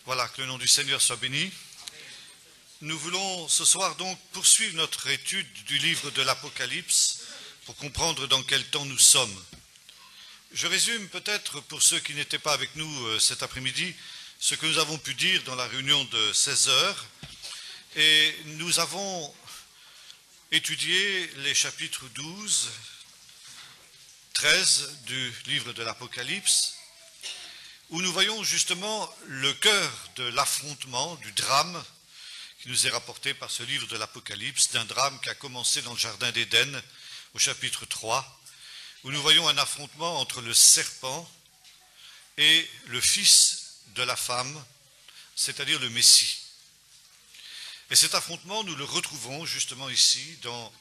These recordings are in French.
Voilà, que le nom du Seigneur soit béni. Nous voulons ce soir donc poursuivre notre étude du livre de l'Apocalypse pour comprendre dans quel temps nous sommes. Je résume peut-être pour ceux qui n'étaient pas avec nous cet après-midi ce que nous avons pu dire dans la réunion de 16 heures. Et nous avons étudié les chapitres 12, 13 du livre de l'Apocalypse, où nous voyons justement le cœur de l'affrontement, du drame qui nous est rapporté par ce livre de l'Apocalypse, d'un drame qui a commencé dans le jardin d'Éden au chapitre 3, où nous voyons un affrontement entre le serpent et le fils de la femme, c'est-à-dire le Messie. Et cet affrontement, nous le retrouvons justement ici dans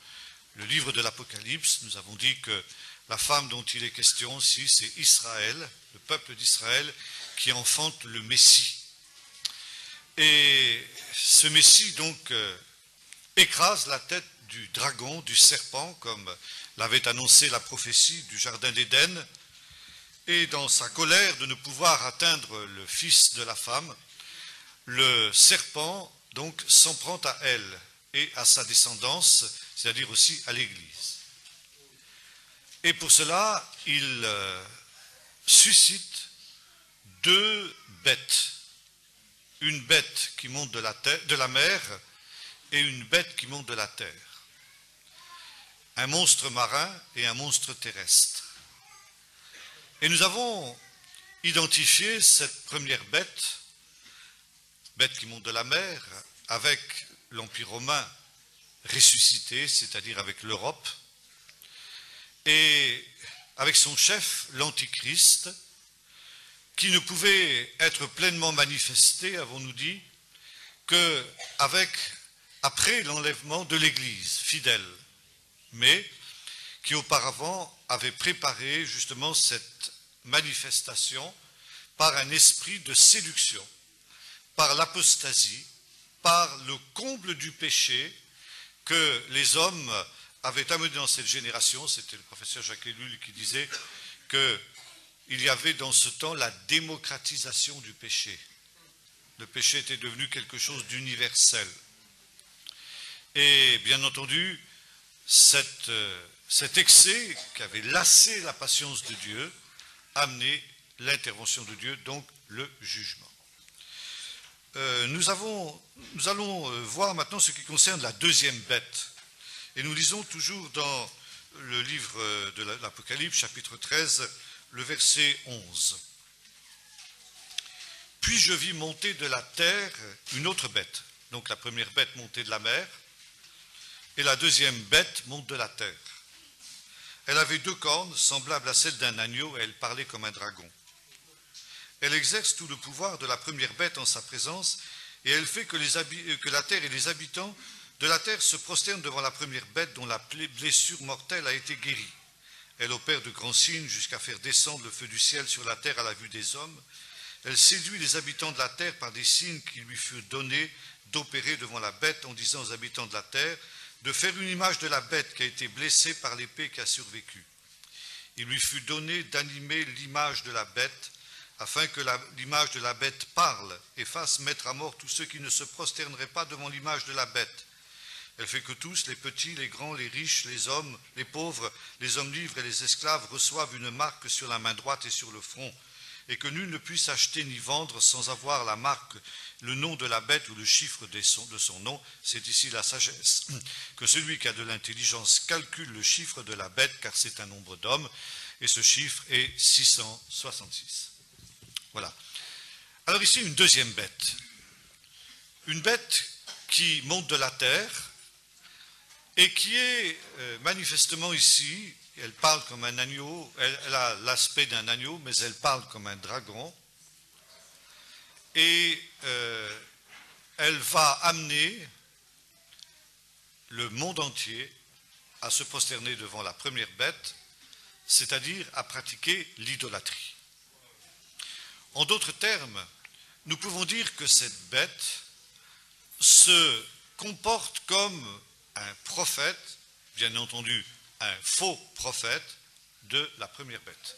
le livre de l'Apocalypse. Nous avons dit que la femme dont il est question ici, c'est Israël, le peuple d'Israël, qui enfante le Messie. Et ce Messie, donc, écrase la tête du dragon, du serpent, comme l'avait annoncé la prophétie du jardin d'Éden. Et dans sa colère de ne pouvoir atteindre le fils de la femme, le serpent, donc, s'en prend à elle et à sa descendance, c'est-à-dire aussi à l'Église. Et pour cela, il suscite deux bêtes. Une bête qui monte de la mer et une bête qui monte de la terre. Un monstre marin et un monstre terrestre. Et nous avons identifié cette première bête qui monte de la mer, avec l'Empire romain ressuscité, c'est-à-dire avec l'Europe, et avec son chef, l'Antichrist, qui ne pouvait être pleinement manifesté, avons-nous dit, après l'enlèvement de l'Église fidèle, mais qui auparavant avait préparé justement cette manifestation par un esprit de séduction, par l'apostasie, par le comble du péché que les hommes avaient amené dans cette génération. C'était le professeur Jacques Ellul qui disait qu'il y avait dans ce temps la démocratisation du péché. Le péché était devenu quelque chose d'universel. Et bien entendu, cet excès qui avait lassé la patience de Dieu amenait l'intervention de Dieu, donc le jugement. Nous allons voir maintenant ce qui concerne la deuxième bête. Et nous lisons toujours dans le livre de l'Apocalypse, chapitre 13, le verset 11. « Puis je vis monter de la terre une autre bête. » Donc la première bête montait de la mer, et la deuxième bête monte de la terre. Elle avait deux cornes, semblables à celles d'un agneau, et elle parlait comme un dragon. Elle exerce tout le pouvoir de la première bête en sa présence, et elle fait que la terre et les habitants de la terre se prosternent devant la première bête dont la blessure mortelle a été guérie. Elle opère de grands signes jusqu'à faire descendre le feu du ciel sur la terre à la vue des hommes. Elle séduit les habitants de la terre par des signes qui lui furent donnés d'opérer devant la bête en disant aux habitants de la terre de faire une image de la bête qui a été blessée par l'épée qui a survécu. Il lui fut donné d'animer l'image de la bête afin que l'image de la bête parle et fasse mettre à mort tous ceux qui ne se prosterneraient pas devant l'image de la bête. Elle fait que tous, les petits, les grands, les riches, les hommes, les pauvres, les hommes libres et les esclaves reçoivent une marque sur la main droite et sur le front, et que nul ne puisse acheter ni vendre sans avoir la marque, le nom de la bête ou le chiffre de son nom. C'est ici la sagesse. Que celui qui a de l'intelligence calcule le chiffre de la bête, car c'est un nombre d'hommes, et ce chiffre est 666. Voilà. Alors ici, une deuxième bête. Une bête qui monte de la terre et qui est manifestement ici, elle parle comme un agneau, elle a l'aspect d'un agneau, mais elle parle comme un dragon. Et elle va amener le monde entier à se prosterner devant la première bête, c'est-à-dire à pratiquer l'idolâtrie. En d'autres termes, nous pouvons dire que cette bête se comporte comme un prophète, bien entendu un faux prophète, de la première bête.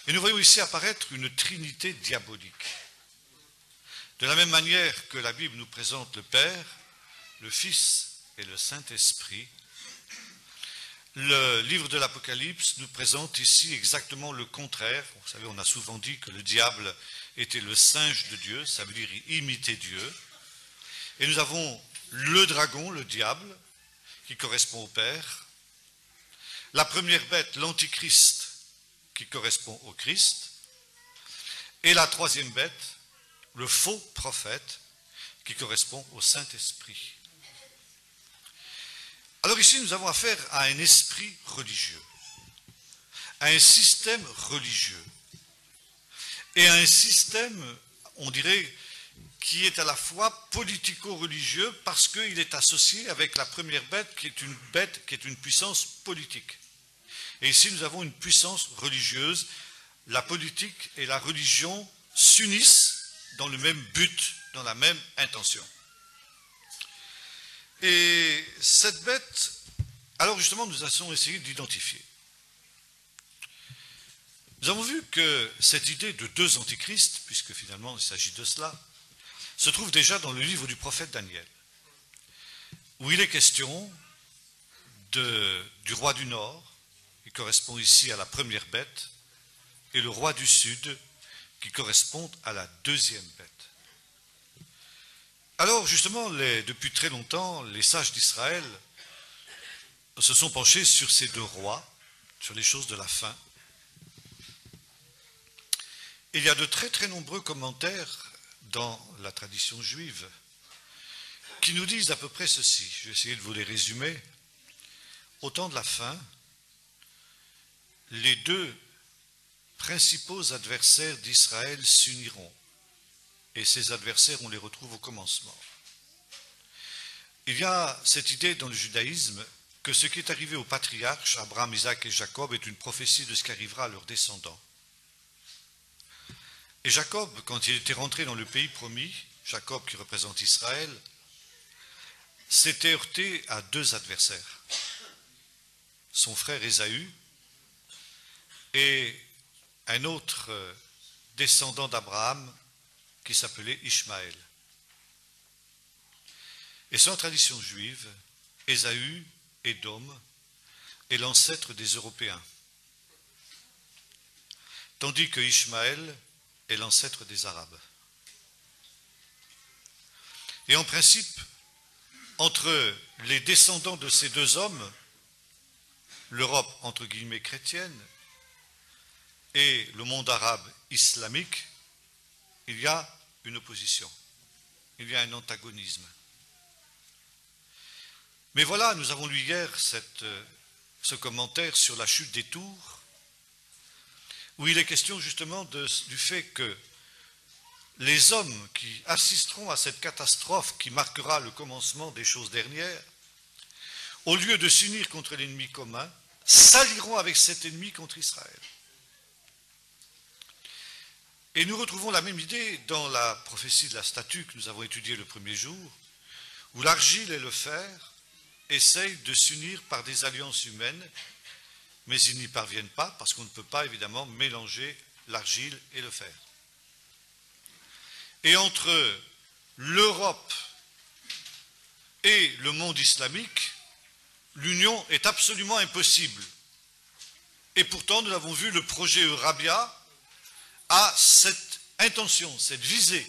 Et nous voyons ici apparaître une trinité diabolique. De la même manière que la Bible nous présente le Père, le Fils et le Saint-Esprit, le livre de l'Apocalypse nous présente ici exactement le contraire. Vous savez, on a souvent dit que le diable était le singe de Dieu, ça veut dire imiter Dieu. Et nous avons le dragon, le diable, qui correspond au Père. La première bête, l'Antichrist, qui correspond au Christ. Et la troisième bête, le faux prophète, qui correspond au Saint-Esprit. Alors ici, nous avons affaire à un esprit religieux, à un système religieux, et à un système, on dirait, qui est à la fois politico-religieux parce qu'il est associé avec la première bête qui est une puissance politique. Et ici, nous avons une puissance religieuse. La politique et la religion s'unissent dans le même but, dans la même intention. Et cette bête, alors justement, nous avons essayé d'identifier. Nous avons vu que cette idée de deux antichrists, puisque finalement il s'agit de cela, se trouve déjà dans le livre du prophète Daniel, où il est question du roi du Nord, qui correspond ici à la première bête, et le roi du Sud, qui correspond à la deuxième bête. Alors justement, depuis très longtemps, les sages d'Israël se sont penchés sur ces deux rois, sur les choses de la fin. Et il y a de très très nombreux commentaires dans la tradition juive qui nous disent à peu près ceci. Je vais essayer de vous les résumer. Au temps de la fin, les deux principaux adversaires d'Israël s'uniront. Et ces adversaires, on les retrouve au commencement. Il y a cette idée dans le judaïsme que ce qui est arrivé aux patriarches, Abraham, Isaac et Jacob, est une prophétie de ce qui arrivera à leurs descendants. Et Jacob, quand il était rentré dans le pays promis, Jacob qui représente Israël, s'était heurté à deux adversaires. Son frère Ésaü et un autre descendant d'Abraham qui s'appelait Ishmaël. Et selon la tradition juive, Ésaü, Édom, est l'ancêtre des Européens, tandis que Ishmaël est l'ancêtre des Arabes. Et en principe, entre les descendants de ces deux hommes, l'Europe entre guillemets chrétienne et le monde arabe islamique, il y a une opposition, il y a un antagonisme. Mais voilà, nous avons lu hier ce commentaire sur la chute des tours, où il est question justement du fait que les hommes qui assisteront à cette catastrophe qui marquera le commencement des choses dernières, au lieu de s'unir contre l'ennemi commun, s'allieront avec cet ennemi contre Israël. Et nous retrouvons la même idée dans la prophétie de la statue que nous avons étudiée le premier jour, où l'argile et le fer essayent de s'unir par des alliances humaines, mais ils n'y parviennent pas parce qu'on ne peut pas évidemment mélanger l'argile et le fer. Et entre l'Europe et le monde islamique, l'union est absolument impossible. Et pourtant, nous avons vu, le projet Eurabia a cette intention, cette visée.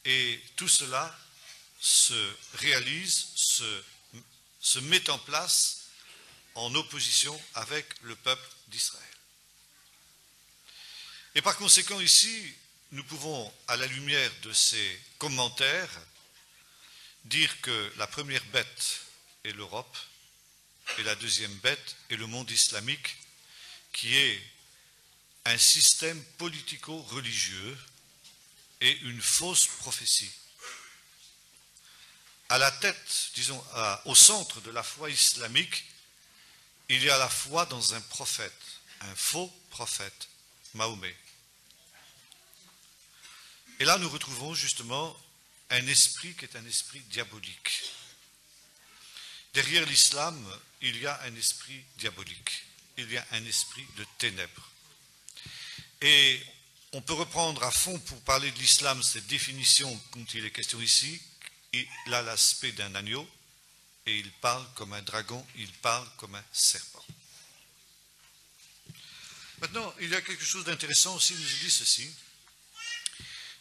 Et tout cela se réalise, se met en place en opposition avec le peuple d'Israël. Et par conséquent, ici, nous pouvons, à la lumière de ces commentaires, dire que la première bête est l'Europe et la deuxième bête est le monde islamique, qui est un système politico-religieux et une fausse prophétie. À la tête, disons, au centre de la foi islamique, il y a la foi dans un prophète, un faux prophète, Mahomet. Et là, nous retrouvons justement un esprit qui est un esprit diabolique. Derrière l'islam, il y a un esprit diabolique, il y a un esprit de ténèbres. Et on peut reprendre à fond pour parler de l'islam cette définition dont il est question ici. Il a l'aspect d'un agneau et il parle comme un dragon, il parle comme un serpent. Maintenant, il y a quelque chose d'intéressant aussi, il nous dit ceci,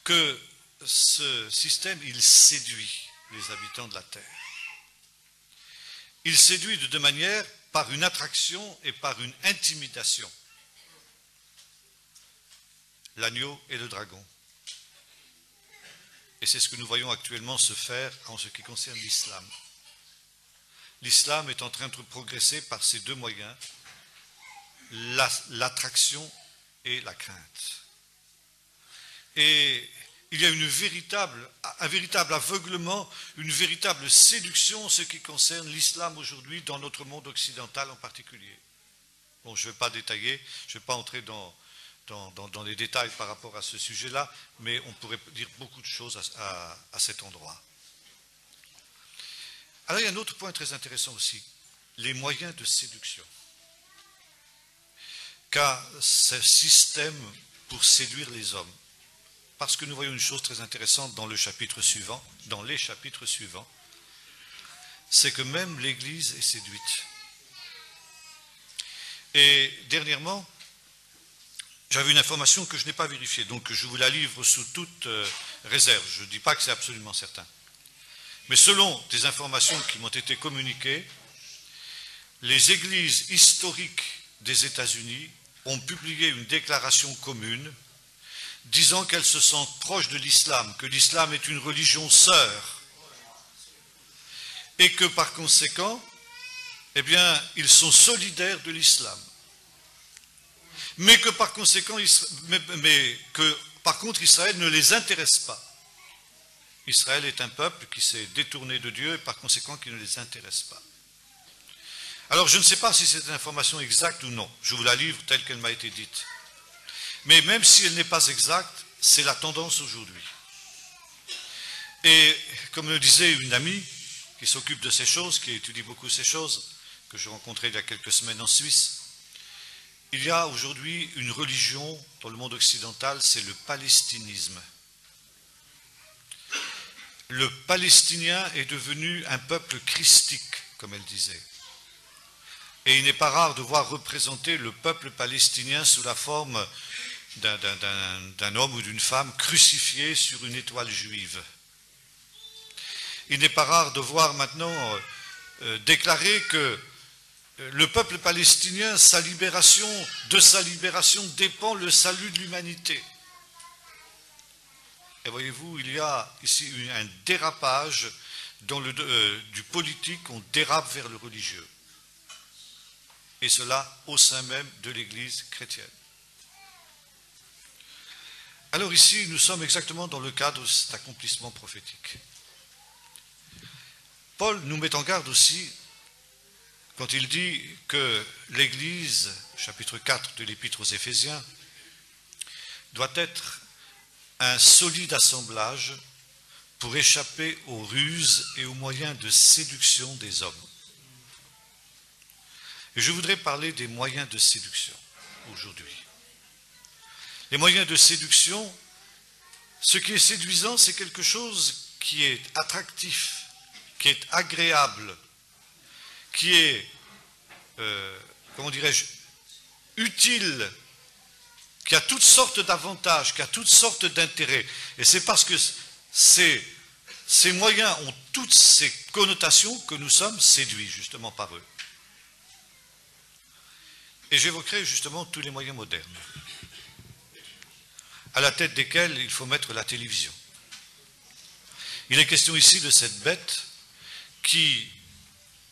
que ce système, il séduit les habitants de la terre. Il séduit de deux manières, par une attraction et par une intimidation. L'agneau et le dragon. Et c'est ce que nous voyons actuellement se faire en ce qui concerne l'islam. L'islam est en train de progresser par ces deux moyens, l'attraction et la crainte. Et il y a un véritable aveuglement, une véritable séduction en ce qui concerne l'islam aujourd'hui dans notre monde occidental en particulier. Bon, je ne vais pas détailler, je ne vais pas entrer dans les détails par rapport à ce sujet-là, mais on pourrait dire beaucoup de choses à cet endroit. Alors il y a un autre point très intéressant aussi, les moyens de séduction. Qu'a ce système pour séduire les hommes. Parce que nous voyons une chose très intéressante dans les chapitres suivants, c'est que même l'Église est séduite. Et dernièrement, j'avais une information que je n'ai pas vérifiée, donc je vous la livre sous toute réserve. Je ne dis pas que c'est absolument certain. Mais selon des informations qui m'ont été communiquées, les églises historiques des États-Unis ont publié une déclaration commune disant qu'elles se sentent proches de l'islam, que l'islam est une religion sœur, et que par conséquent, eh bien, ils sont solidaires de l'islam. Mais que par conséquent, par contre, Israël ne les intéresse pas. Israël est un peuple qui s'est détourné de Dieu et par conséquent qui ne les intéresse pas. Alors je ne sais pas si c'est une information exacte ou non. Je vous la livre telle qu'elle m'a été dite. Mais même si elle n'est pas exacte, c'est la tendance aujourd'hui. Et comme le disait une amie qui s'occupe de ces choses, qui étudie beaucoup ces choses, que je rencontrais il y a quelques semaines en Suisse, il y a aujourd'hui une religion dans le monde occidental, c'est le palestinisme. Le Palestinien est devenu un peuple christique, comme elle disait. Et il n'est pas rare de voir représenter le peuple palestinien sous la forme d'un homme ou d'une femme crucifié sur une étoile juive. Il n'est pas rare de voir maintenant déclarer que le peuple palestinien, de sa libération dépend le salut de l'humanité. Et voyez-vous, il y a ici un dérapage du politique, on dérape vers le religieux. Et cela au sein même de l'Église chrétienne. Alors ici, nous sommes exactement dans le cadre de cet accomplissement prophétique. Paul nous met en garde aussi quand il dit que l'Église, chapitre 4 de l'Épître aux Éphésiens, doit être un solide assemblage pour échapper aux ruses et aux moyens de séduction des hommes. Et je voudrais parler des moyens de séduction aujourd'hui. Les moyens de séduction, ce qui est séduisant, c'est quelque chose qui est attractif, qui est agréable, qui est, comment dirais-je, utile, qui a toutes sortes d'avantages, qui a toutes sortes d'intérêts. Et c'est parce que ces moyens ont toutes ces connotations que nous sommes séduits justement par eux. Et j'évoquerai justement tous les moyens modernes, à la tête desquels il faut mettre la télévision. Il est question ici de cette bête qui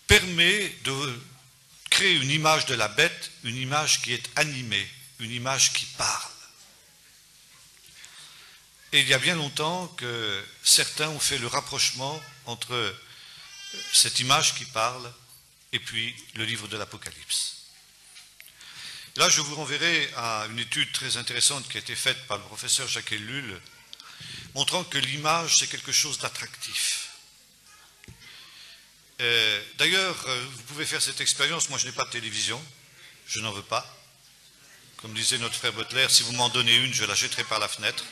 permet de créer une image de la bête, une image qui est animée, une image qui parle. Et il y a bien longtemps que certains ont fait le rapprochement entre cette image qui parle et puis le livre de l'Apocalypse. Là, je vous renverrai à une étude très intéressante qui a été faite par le professeur Jacques Ellul, montrant que l'image, c'est quelque chose d'attractif. D'ailleurs, vous pouvez faire cette expérience. Moi, je n'ai pas de télévision, je n'en veux pas. Comme disait notre frère Butler, si vous m'en donnez une, je la jetterai par la fenêtre.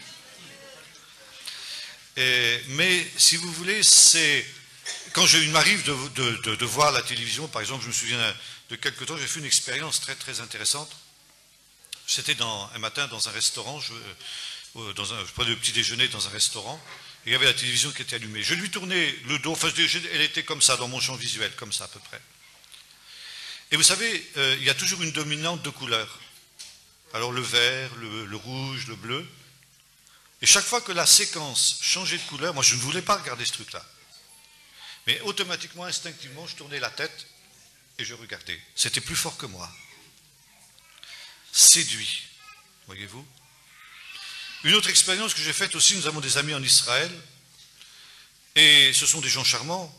Mais si vous voulez, c'est... Quand il m'arrive de voir la télévision, par exemple, je me souviens de quelque temps, j'ai fait une expérience très, très intéressante. C'était un matin dans un restaurant, je prenais le petit déjeuner dans un restaurant, et il y avait la télévision qui était allumée. Je lui tournais le dos, enfin, elle était comme ça, dans mon champ visuel, comme ça à peu près. Et vous savez, il y a toujours une dominante de couleurs. Alors le vert, le rouge, le bleu. Et chaque fois que la séquence changeait de couleur, moi je ne voulais pas regarder ce truc-là. Mais automatiquement, instinctivement, je tournais la tête et je regardais. C'était plus fort que moi. Séduit, voyez-vous. Une autre expérience que j'ai faite aussi, nous avons des amis en Israël, et ce sont des gens charmants,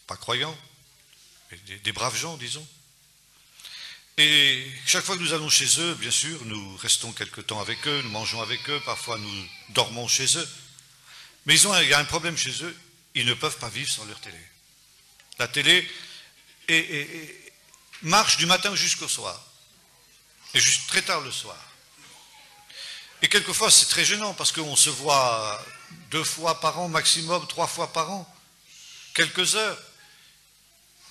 pas croyants, mais des braves gens, disons. Et chaque fois que nous allons chez eux, bien sûr, nous restons quelque temps avec eux, nous mangeons avec eux, parfois nous dormons chez eux. Mais il y a un problème chez eux, ils ne peuvent pas vivre sans leur télé. La télé marche du matin jusqu'au soir, et juste très tard le soir. Et quelquefois c'est très gênant, parce qu'on se voit 2 fois par an maximum, 3 fois par an, quelques heures.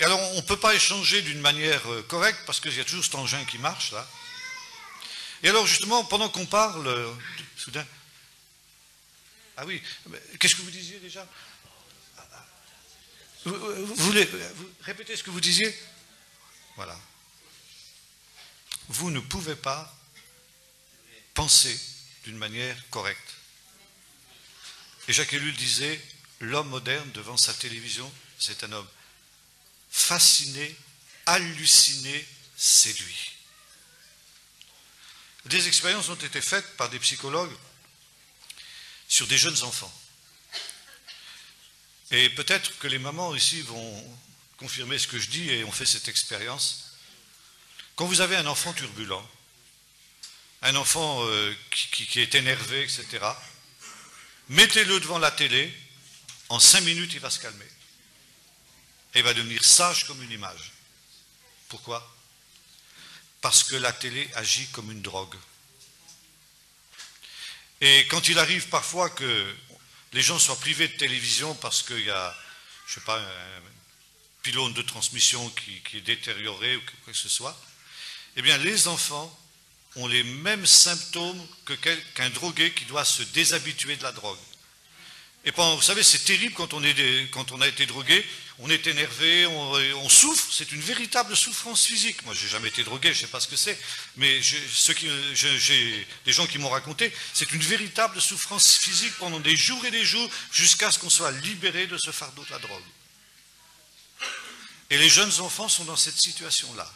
Et alors, on ne peut pas échanger d'une manière correcte, parce qu'il y a toujours cet engin qui marche, là. Et alors, justement, pendant qu'on parle, soudain... Ah oui, qu'est-ce que vous disiez déjà? Vous répétez ce que vous disiez? Voilà. Vous ne pouvez pas penser d'une manière correcte. Et Jacques Ellul disait, l'homme moderne devant sa télévision, c'est un homme fasciné, halluciné, séduit. Des expériences ont été faites par des psychologues sur des jeunes enfants. Et peut-être que les mamans ici vont confirmer ce que je dis et ont fait cette expérience. Quand vous avez un enfant turbulent, un enfant qui est énervé, etc., mettez-le devant la télé, en 5 minutes il va se calmer. Et va devenir sage comme une image. Pourquoi? Parce que la télé agit comme une drogue. Et quand il arrive parfois que les gens soient privés de télévision parce qu'il y a, je ne sais pas, un pylône de transmission qui est détérioré ou quoi que ce soit, eh bien les enfants ont les mêmes symptômes qu'un drogué qui doit se déshabituer de la drogue. Et vous savez, c'est terrible quand on a été drogué, on est énervé, on souffre, c'est une véritable souffrance physique. Moi, j'ai jamais été drogué, je ne sais pas ce que c'est, mais j'ai des gens qui m'ont raconté, c'est une véritable souffrance physique pendant des jours et des jours, jusqu'à ce qu'on soit libéré de ce fardeau de la drogue. Et les jeunes enfants sont dans cette situation-là.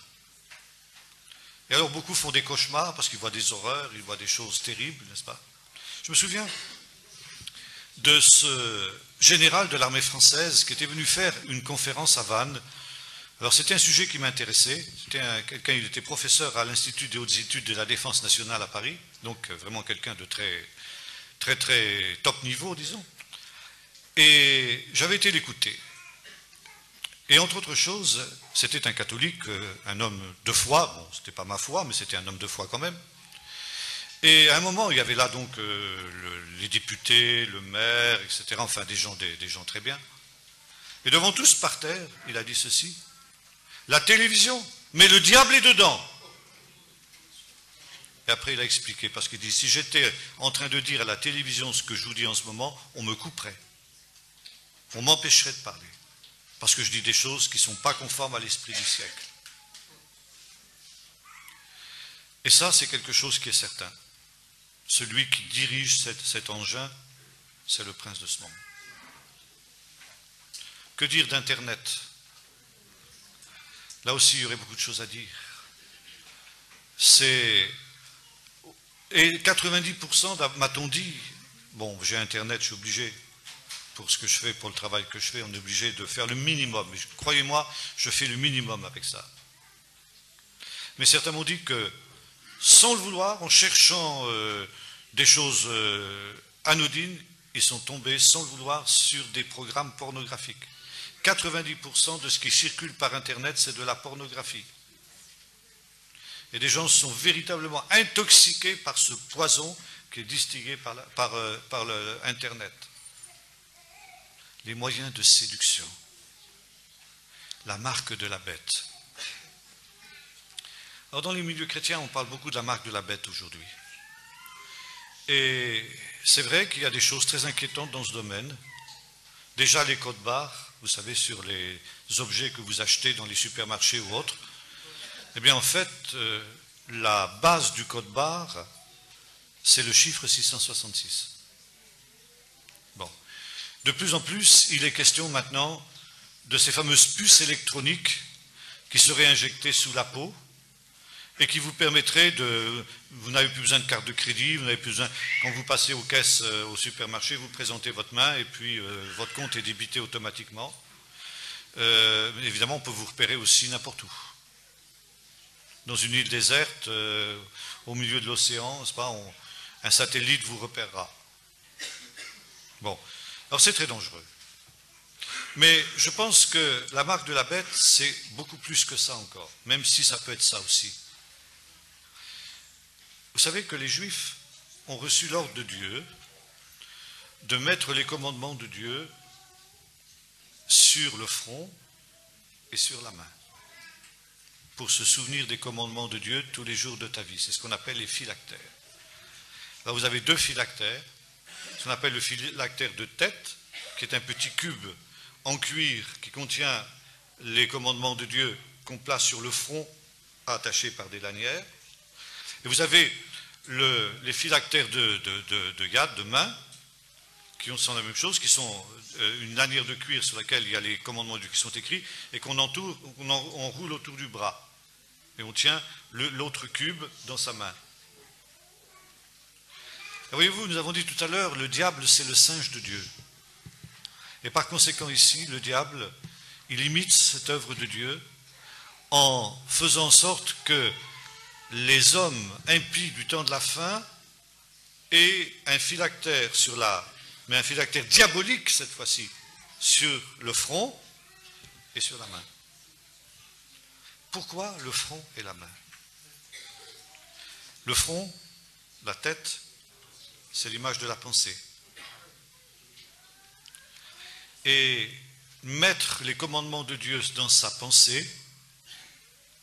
Et alors, beaucoup font des cauchemars parce qu'ils voient des horreurs, ils voient des choses terribles, n'est-ce pas? Je me souviens de ce général de l'armée française qui était venu faire une conférence à Vannes. Alors c'était un sujet qui m'intéressait, il était professeur à l'Institut des hautes études de la défense nationale à Paris, donc vraiment quelqu'un de très, très, très top niveau, disons. Et j'avais été l'écouter. Et entre autres choses, c'était un catholique, un homme de foi, bon, c'était pas ma foi, mais c'était un homme de foi quand même. Et à un moment, il y avait là donc les députés, le maire, etc., enfin des gens très bien. Et devant tous par terre, il a dit ceci, la télévision, mais le diable est dedans. Et après il a expliqué, parce qu'il dit, si j'étais en train de dire à la télévision ce que je vous dis en ce moment, on me couperait. On m'empêcherait de parler. Parce que je dis des choses qui ne sont pas conformes à l'esprit du siècle. Et ça, c'est quelque chose qui est certain. Celui qui dirige cet engin, c'est le prince de ce monde. Que dire d'Internet? Là aussi, il y aurait beaucoup de choses à dire. Et 90%, m'a-t-on dit, bon, j'ai Internet, je suis obligé, pour ce que je fais, pour le travail que je fais, on est obligé de faire le minimum. Mais croyez-moi, je fais le minimum avec ça. Mais certains m'ont dit que, sans le vouloir, en cherchant des choses anodines, ils sont tombés, sans le vouloir, sur des programmes pornographiques. 90% de ce qui circule par Internet, c'est de la pornographie. Et des gens sont véritablement intoxiqués par ce poison qui est distillé par Internet. Les moyens de séduction. La marque de la bête. Alors dans les milieux chrétiens, on parle beaucoup de la marque de la bête aujourd'hui. Et c'est vrai qu'il y a des choses très inquiétantes dans ce domaine. Déjà les codes barres, vous savez, sur les objets que vous achetez dans les supermarchés ou autres. Eh bien en fait, la base du code barre, c'est le chiffre 666. Bon. De plus en plus, il est question maintenant de ces fameuses puces électroniques qui seraient injectées sous la peau et qui vous permettraient de... Vous n'avez plus besoin de carte de crédit, vous n'avez plus besoin... Quand vous passez aux caisses au supermarché, vous présentez votre main et puis votre compte est débité automatiquement. Évidemment, on peut vous repérer aussi n'importe où. Dans une île déserte, au milieu de l'océan, n'est-ce pas, un satellite vous repérera. Bon, alors c'est très dangereux. Mais je pense que la marque de la bête, c'est beaucoup plus que ça encore, même si ça peut être ça aussi. Vous savez que les Juifs ont reçu l'ordre de Dieu de mettre les commandements de Dieu sur le front et sur la main, pour se souvenir des commandements de Dieu tous les jours de ta vie. C'est ce qu'on appelle les phylactères. Alors vous avez deux phylactères, ce qu'on appelle le phylactère de tête, qui est un petit cube en cuir qui contient les commandements de Dieu qu'on place sur le front, attachés par des lanières. Et vous avez les phylactères de yad, de main, qui sont la même chose, qui sont une lanière de cuir sur laquelle il y a les commandements de Dieu qui sont écrits, et qu'on roule autour du bras. Et on tient l'autre cube dans sa main. Et voyez-vous, nous avons dit tout à l'heure, le diable, c'est le singe de Dieu. Et par conséquent ici, le diable, il imite cette œuvre de Dieu en faisant en sorte que les hommes impies du temps de la fin aient un phylactère mais un phylactère diabolique cette fois-ci, sur le front et sur la main. Pourquoi le front et la main? Le front, la tête, c'est l'image de la pensée. Et mettre les commandements de Dieu dans sa pensée,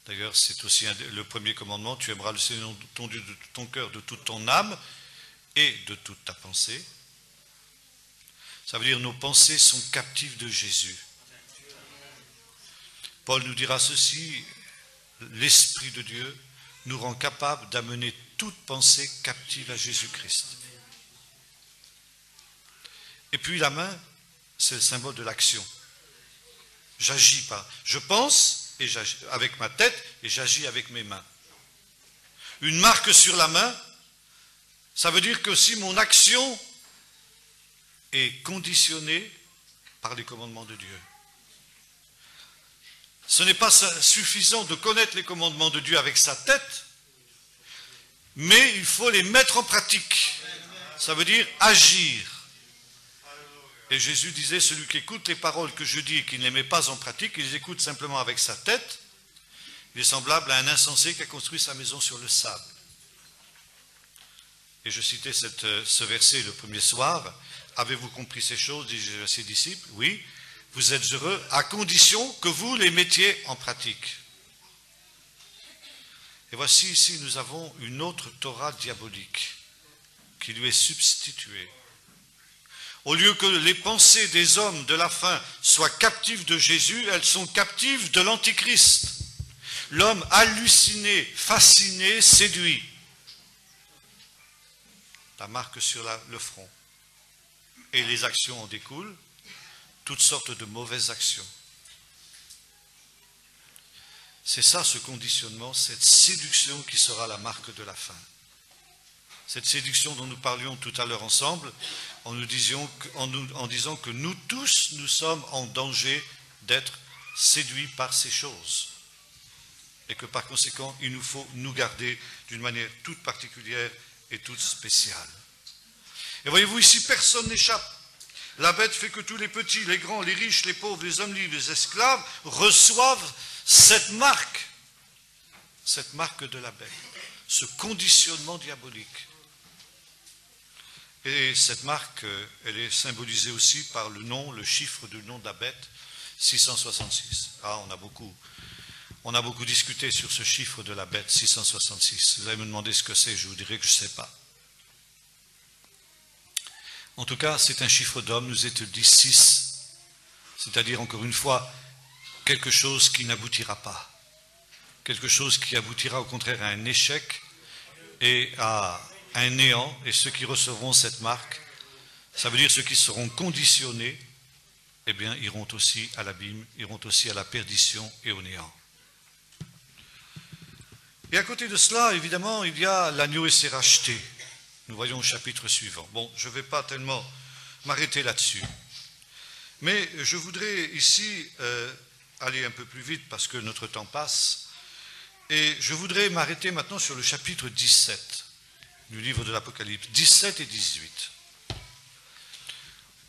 d'ailleurs c'est aussi le premier commandement, tu aimeras le Seigneur ton Dieu de tout ton cœur, de toute ton âme et de toute ta pensée. Ça veut dire nos pensées sont captives de Jésus. Paul nous dira ceci, l'Esprit de Dieu nous rend capables d'amener toute pensée captive à Jésus-Christ. Et puis la main, c'est le symbole de l'action. J'agis pas. Je pense et j'agis avec ma tête et j'agis avec mes mains. Une marque sur la main, ça veut dire que si mon action est conditionnée par les commandements de Dieu. Ce n'est pas suffisant de connaître les commandements de Dieu avec sa tête, mais il faut les mettre en pratique. Ça veut dire agir. Et Jésus disait, celui qui écoute les paroles que je dis et qui ne les met pas en pratique, il les écoute simplement avec sa tête, il est semblable à un insensé qui a construit sa maison sur le sable. Et je citais ce verset le premier soir. Avez-vous compris ces choses, dit-je à ses disciples? Oui, vous êtes heureux à condition que vous les mettiez en pratique. Et voici ici, nous avons une autre Torah diabolique qui lui est substituée. Au lieu que les pensées des hommes de la fin soient captives de Jésus, elles sont captives de l'Antichrist. L'homme halluciné, fasciné, séduit. La marque sur le front. Et les actions en découlent, toutes sortes de mauvaises actions. C'est ça ce conditionnement, cette séduction qui sera la marque de la fin. Cette séduction dont nous parlions tout à l'heure ensemble, en disant que nous tous, nous sommes en danger d'être séduits par ces choses. Et que par conséquent, il nous faut nous garder d'une manière toute particulière et toute spéciale. Et voyez-vous, ici, personne n'échappe. La bête fait que tous les petits, les grands, les riches, les pauvres, les hommes libres, les esclaves reçoivent cette marque. cette marque de la bête, ce conditionnement diabolique. Et cette marque, elle est symbolisée aussi par le nom, le chiffre du nom de la bête, 666. Ah, on a beaucoup discuté sur ce chiffre de la bête, 666. Vous allez me demander ce que c'est, je vous dirai que je ne sais pas. En tout cas, c'est un chiffre d'homme, nous est dit 6, c'est-à-dire, encore une fois, quelque chose qui n'aboutira pas. Quelque chose qui aboutira au contraire à un échec et à un néant, et ceux qui recevront cette marque, ça veut dire ceux qui seront conditionnés, eh bien, iront aussi à l'abîme, iront aussi à la perdition et au néant. Et à côté de cela, évidemment, il y a l'agneau et ses rachetés. Nous voyons au chapitre suivant. Bon, je ne vais pas tellement m'arrêter là-dessus. Mais je voudrais ici aller un peu plus vite parce que notre temps passe. Et je voudrais m'arrêter maintenant sur le chapitre 17 du livre de l'Apocalypse, 17 et 18,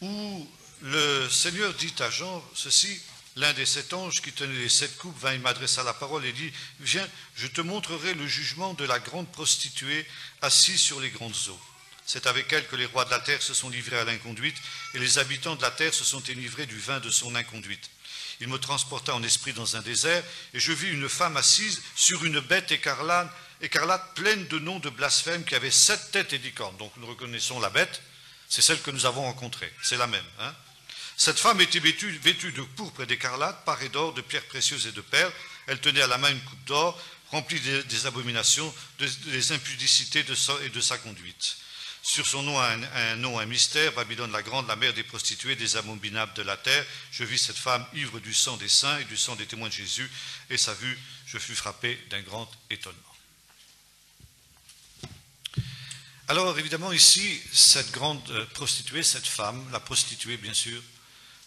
où le Seigneur dit à Jean ceci: l'un des 7 anges qui tenait les 7 coupes vint, il m'adressa la parole et dit: viens, je te montrerai le jugement de la grande prostituée assise sur les grandes eaux. C'est avec elle que les rois de la terre se sont livrés à l'inconduite, et les habitants de la terre se sont enivrés du vin de son inconduite. Il me transporta en esprit dans un désert, et je vis une femme assise sur une bête écarlate pleine de noms de blasphème, qui avait 7 têtes et 10 cornes. Donc nous reconnaissons la bête, c'est celle que nous avons rencontrée, c'est la même. Hein. Cette femme était vêtue de pourpre et d'écarlate, parée d'or, de pierres précieuses et de perles. Elle tenait à la main une coupe d'or, remplie des abominations, des impudicités et de sa conduite. Sur son nom, un mystère, Babylone la grande, la mère des prostituées, des abominables de la terre. Je vis cette femme ivre du sang des saints et du sang des témoins de Jésus, et sa vue, je fus frappé d'un grand étonnement. Alors, évidemment, ici, cette grande prostituée, cette femme, la prostituée, bien sûr,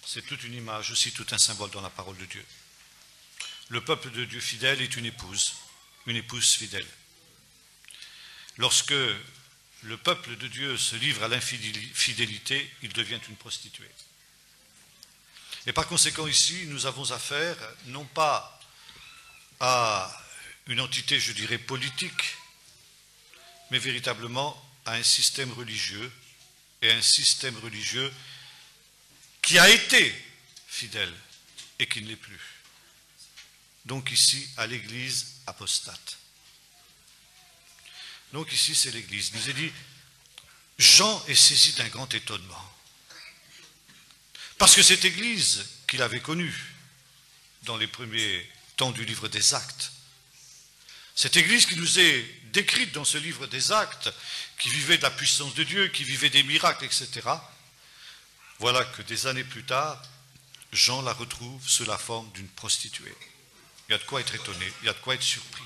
c'est toute une image, aussi tout un symbole dans la parole de Dieu. Le peuple de Dieu fidèle est une épouse fidèle. Lorsque le peuple de Dieu se livre à l'infidélité, il devient une prostituée. Et par conséquent, ici, nous avons affaire non pas à une entité, je dirais, politique, mais véritablement à un système religieux, et un système religieux qui a été fidèle et qui ne l'est plus. Donc ici, à l'Église apostate. Donc ici, c'est l'Église. Il nous est dit, Jean est saisi d'un grand étonnement. Parce que cette Église qu'il avait connue dans les premiers temps du livre des Actes, cette Église qui nous est décrite dans ce livre des Actes, qui vivait de la puissance de Dieu, qui vivait des miracles, etc., voilà que des années plus tard, Jean la retrouve sous la forme d'une prostituée. Il y a de quoi être étonné, il y a de quoi être surpris.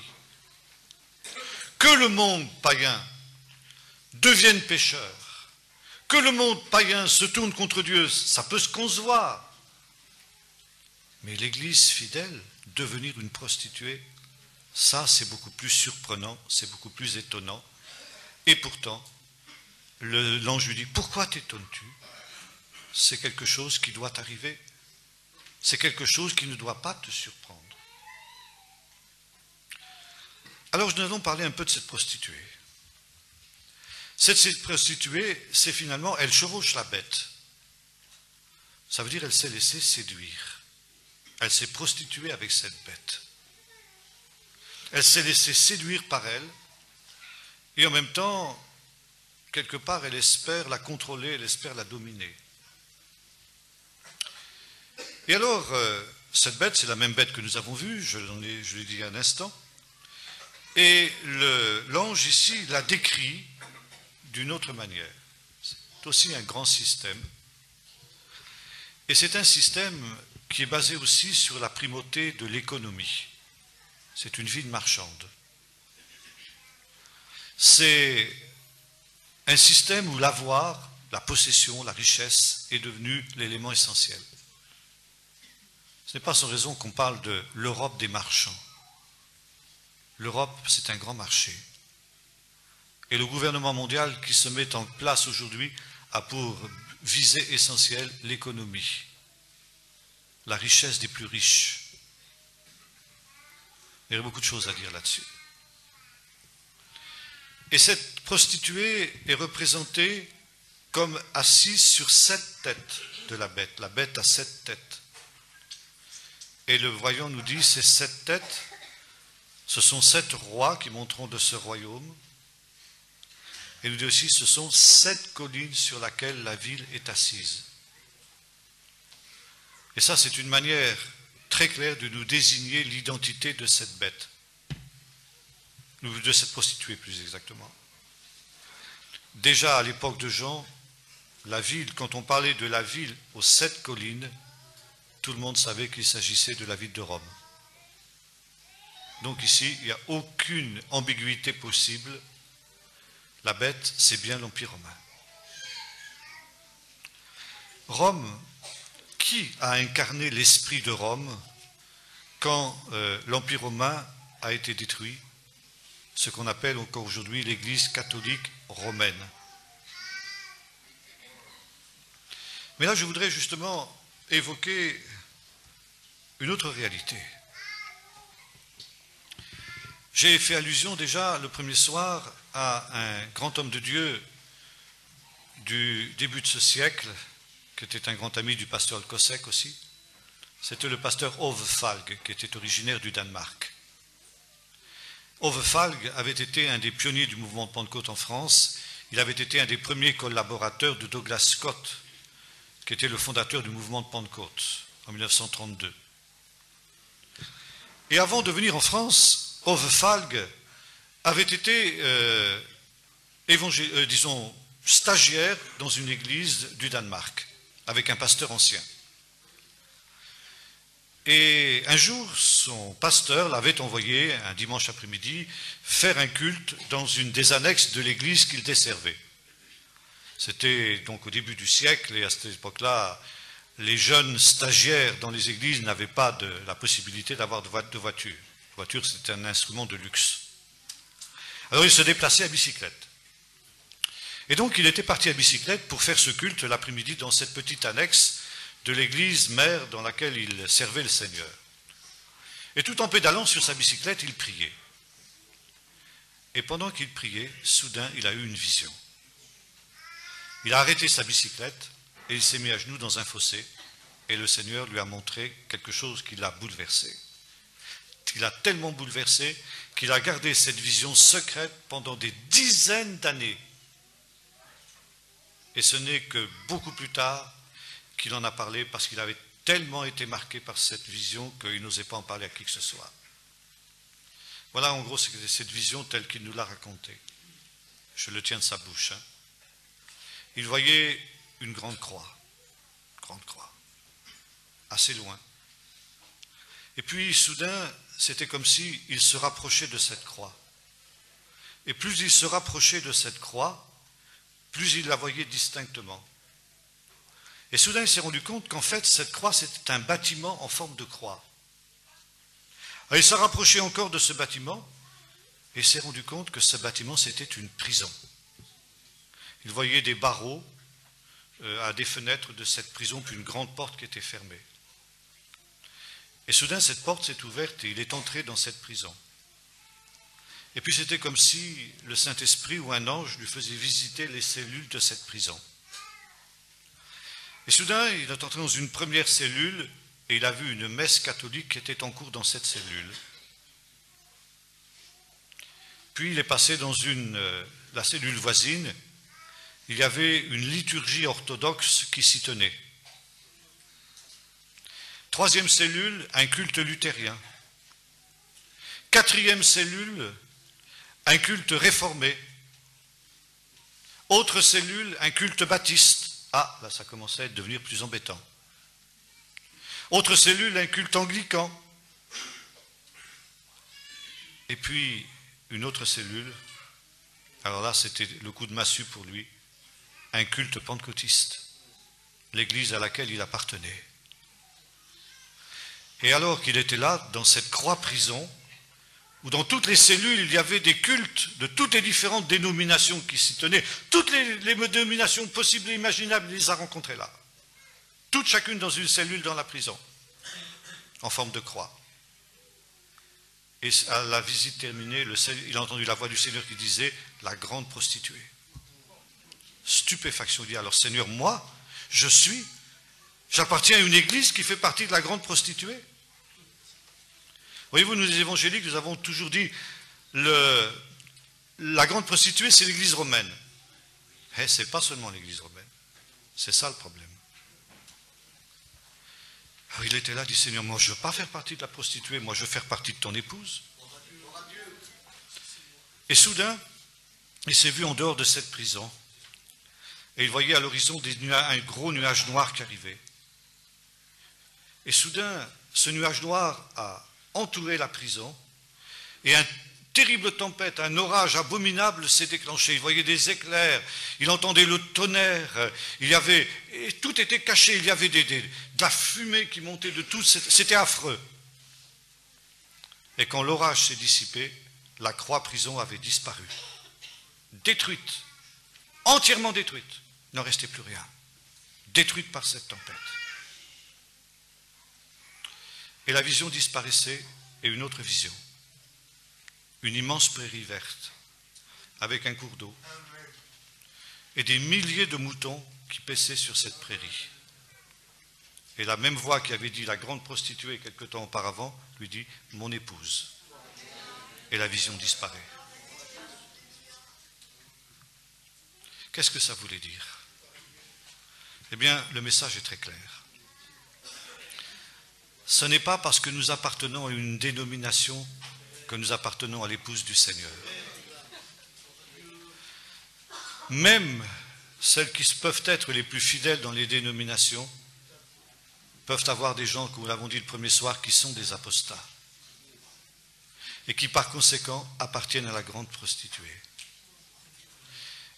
Que le monde païen devienne pécheur, que le monde païen se tourne contre Dieu, ça peut se concevoir. Mais l'Église fidèle, devenir une prostituée, ça c'est beaucoup plus surprenant, c'est beaucoup plus étonnant. Et pourtant, l'ange lui dit, pourquoi t'étonnes-tu? C'est quelque chose qui doit arriver. C'est quelque chose qui ne doit pas te surprendre. Alors nous allons parler un peu de cette prostituée. Cette prostituée, c'est finalement, elle chevauche la bête. Ça veut dire elle s'est laissée séduire. Elle s'est prostituée avec cette bête. Elle s'est laissée séduire par elle, et en même temps, quelque part, elle espère la contrôler, elle espère la dominer. Et alors, cette bête, c'est la même bête que nous avons vue, je l'ai dit un instant, et l'ange ici la décrit d'une autre manière. C'est aussi un grand système, et c'est un système qui est basé aussi sur la primauté de l'économie. C'est une ville marchande. C'est un système où l'avoir, la possession, la richesse est devenu l'élément essentiel. Ce n'est pas sans raison qu'on parle de l'Europe des marchands. L'Europe, c'est un grand marché. Et le gouvernement mondial qui se met en place aujourd'hui a pour visée essentielle l'économie, la richesse des plus riches. Il y aurait beaucoup de choses à dire là-dessus. Et cette prostituée est représentée comme assise sur 7 têtes de la bête. La bête a 7 têtes. Et le voyant nous dit, ces 7 têtes, ce sont 7 rois qui monteront de ce royaume. Et nous dit aussi, ce sont 7 collines sur lesquelles la ville est assise. Et ça, c'est une manière très claire de nous désigner l'identité de cette bête. De cette prostituée, plus exactement. Déjà, à l'époque de Jean, la ville, quand on parlait de la ville aux 7 collines, tout le monde savait qu'il s'agissait de la ville de Rome. Donc ici, il n'y a aucune ambiguïté possible. La bête, c'est bien l'Empire romain. Rome, qui a incarné l'esprit de Rome quand l'Empire romain a été détruit? Ce qu'on appelle encore aujourd'hui l'Église catholique romaine. Mais là, je voudrais justement évoquer une autre réalité. J'ai fait allusion déjà le premier soir à un grand homme de Dieu du début de ce siècle, qui était un grand ami du pasteur Alcossec aussi. C'était le pasteur Ove Falk, qui était originaire du Danemark. Ove Falk avait été un des pionniers du mouvement de Pentecôte en France. Il avait été un des premiers collaborateurs de Douglas Scott, qui était le fondateur du mouvement de Pentecôte en 1932. Et avant de venir en France, Ove Falk avait été, stagiaire dans une église du Danemark, avec un pasteur ancien. Et un jour, son pasteur l'avait envoyé, un dimanche après-midi, faire un culte dans une des annexes de l'église qu'il desservait. C'était donc au début du siècle, et à cette époque-là, les jeunes stagiaires dans les églises n'avaient pas la possibilité d'avoir de voiture. La voiture, c'était un instrument de luxe. Alors il se déplaçait à bicyclette. Et donc il était parti à bicyclette pour faire ce culte l'après-midi dans cette petite annexe de l'église mère dans laquelle il servait le Seigneur. Et tout en pédalant sur sa bicyclette, il priait. Et pendant qu'il priait, soudain, il a eu une vision. Il a arrêté sa bicyclette et il s'est mis à genoux dans un fossé. Et le Seigneur lui a montré quelque chose qui l'a bouleversé. Il l'a tellement bouleversé qu'il a gardé cette vision secrète pendant des dizaines d'années. Et ce n'est que beaucoup plus tard qu'il en a parlé parce qu'il avait tellement été marqué par cette vision qu'il n'osait pas en parler à qui que ce soit. Voilà en gros cette vision telle qu'il nous l'a racontée. Je le tiens de sa bouche. Il voyait une grande croix, assez loin. Et puis soudain, c'était comme s'il se rapprochait de cette croix. Et plus il se rapprochait de cette croix, plus il la voyait distinctement. Et soudain, il s'est rendu compte qu'en fait, cette croix, c'était un bâtiment en forme de croix. Alors, il s'est rapproché encore de ce bâtiment et il s'est rendu compte que ce bâtiment, c'était une prison. Il voyait des barreaux à des fenêtres de cette prison, puis une grande porte qui était fermée. Et soudain, cette porte s'est ouverte et il est entré dans cette prison. Et puis, c'était comme si le Saint-Esprit ou un ange lui faisait visiter les cellules de cette prison. Et soudain, il est entré dans une première cellule et il a vu une messe catholique qui était en cours dans cette cellule. Puis il est passé dans la cellule voisine. Il y avait une liturgie orthodoxe qui s'y tenait. Troisième cellule, un culte luthérien. Quatrième cellule, un culte réformé. Autre cellule, un culte baptiste. Ah, là, ça commençait à devenir plus embêtant. Autre cellule, un culte anglican. Et puis, une autre cellule, alors là, c'était le coup de massue pour lui, un culte pentecôtiste, l'église à laquelle il appartenait. Et alors qu'il était là, dans cette croix-prison, où dans toutes les cellules, il y avait des cultes de toutes les différentes dénominations qui s'y tenaient. Toutes les dénominations possibles et imaginables, il les a rencontrées là. Toutes chacune dans une cellule dans la prison, en forme de croix. Et à la visite terminée, il a entendu la voix du Seigneur qui disait « La grande prostituée ». Stupéfaction, il dit « Alors Seigneur, moi, j'appartiens à une église qui fait partie de la grande prostituée ». Voyez-vous, nous les évangéliques, nous avons toujours dit la grande prostituée, c'est l'église romaine. Eh, ce n'est pas seulement l'église romaine. C'est ça le problème. Alors, il était là, dit Seigneur, moi je ne veux pas faire partie de la prostituée, moi je veux faire partie de ton épouse. Et soudain, il s'est vu en dehors de cette prison. Et il voyait à l'horizon un gros nuage noir qui arrivait. Et soudain, ce nuage noir a entouré la prison. Et une terrible tempête, un orage abominable s'est déclenché. Il voyait des éclairs, il entendait le tonnerre, et tout était caché, il y avait de la fumée qui montait de tout, c'était affreux. Et quand l'orage s'est dissipé, la croix-prison avait disparu, détruite, entièrement détruite. Il n'en restait plus rien, détruite par cette tempête. Et la vision disparaissait, et une autre vision. Une immense prairie verte, avec un cours d'eau, et des milliers de moutons qui paissaient sur cette prairie. Et la même voix qui avait dit la grande prostituée quelque temps auparavant, lui dit « mon épouse ». Et la vision disparaît. Qu'est-ce que ça voulait dire? Eh bien, le message est très clair. Ce n'est pas parce que nous appartenons à une dénomination que nous appartenons à l'épouse du Seigneur. Même celles qui peuvent être les plus fidèles dans les dénominations peuvent avoir des gens, comme nous l'avons dit le premier soir, qui sont des apostats et qui par conséquent appartiennent à la grande prostituée.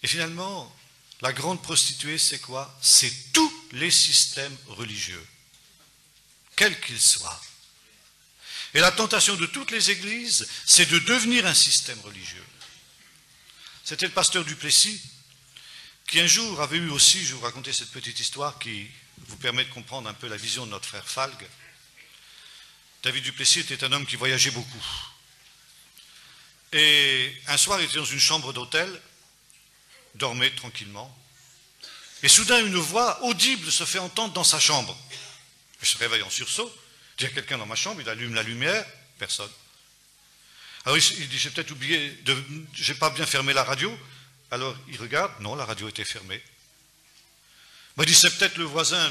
Et finalement, la grande prostituée, c'est quoi? C'est tous les systèmes religieux, quels qu'ils soient. Et la tentation de toutes les églises, c'est de devenir un système religieux. C'était le pasteur Duplessis qui un jour avait eu aussi, je vais vous raconter cette petite histoire qui vous permet de comprendre un peu la vision de notre frère Falgue. David Duplessis était un homme qui voyageait beaucoup. Et un soir, il était dans une chambre d'hôtel, dormait tranquillement, et soudain une voix audible se fait entendre dans sa chambre. Il se réveille en sursaut. Il y a quelqu'un dans ma chambre, il allume la lumière, personne. Alors il dit, j'ai peut-être oublié, j'ai pas bien fermé la radio. Alors il regarde, non, la radio était fermée. Il dit, c'est peut-être le voisin,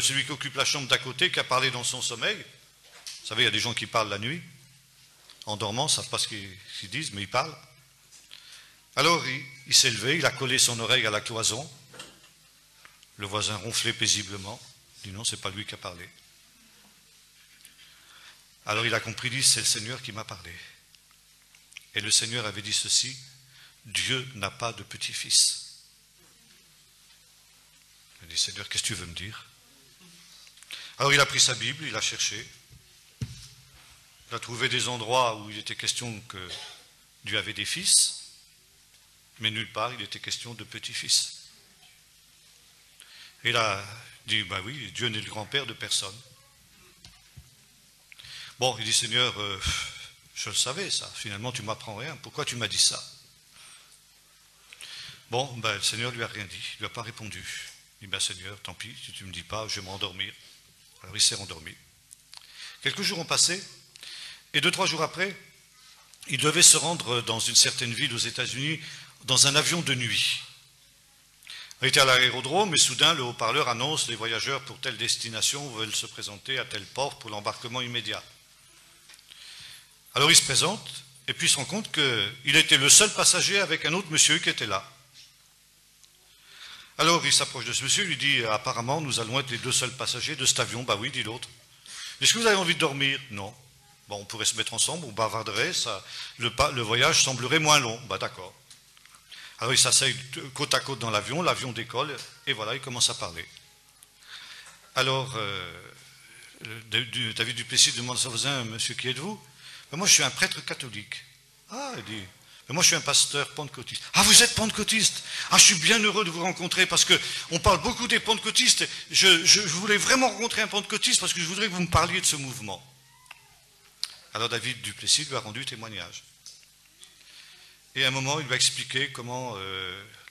celui qui occupe la chambre d'à côté, qui a parlé dans son sommeil. Vous savez, il y a des gens qui parlent la nuit, en dormant, ils ne savent pas ce qu'ils disent, mais ils parlent. Alors il s'est levé, il a collé son oreille à la cloison. Le voisin ronflait paisiblement. Il dit, non, c'est pas lui qui a parlé. Alors il a compris, il dit, c'est le Seigneur qui m'a parlé. Et le Seigneur avait dit ceci, Dieu n'a pas de petit-fils. Il a dit, Seigneur, qu'est-ce que tu veux me dire? Alors il a pris sa Bible, il a cherché. Il a trouvé des endroits où il était question que Dieu avait des fils, mais nulle part il était question de petits-fils. Et il a dit, ben oui, Dieu n'est le grand-père de personne. Bon, il dit, Seigneur, je le savais ça, finalement tu ne m'apprends rien, pourquoi tu m'as dit ça? Bon, ben, le Seigneur ne lui a rien dit, il ne lui a pas répondu. Il dit, ben Seigneur, tant pis, si tu ne me dis pas, je vais m'endormir. Alors il s'est rendormi. Quelques jours ont passé, et 2-3 jours après, il devait se rendre dans une certaine ville aux États-Unis dans un avion de nuit. Il était à l'aérodrome et soudain le haut-parleur annonce les voyageurs pour telle destination veulent se présenter à tel port pour l'embarquement immédiat. Alors il se présente et puis il se rend compte qu'il était le seul passager avec un autre monsieur qui était là. Alors il s'approche de ce monsieur, il lui dit apparemment nous allons être les 2 seuls passagers de cet avion. Bah oui, dit l'autre. Est-ce que vous avez envie de dormir? Non. Bon, on pourrait se mettre ensemble, on bavarderait, le voyage semblerait moins long. Bah d'accord. Alors il s'asseye côte à côte dans l'avion décolle, et voilà, il commence à parler. Alors, David Duplessis demande à son voisin, monsieur, qui êtes-vous? Ben, moi, je suis un prêtre catholique. Ah, il dit, ben, moi, je suis un pasteur pentecôtiste. Ah, vous êtes pentecôtiste? Ah, je suis bien heureux de vous rencontrer, parce qu'on parle beaucoup des pentecôtistes. Je voulais vraiment rencontrer un pentecôtiste, parce que je voudrais que vous me parliez de ce mouvement. Alors David Duplessis lui a rendu témoignage. Et à un moment, il lui a expliqué comment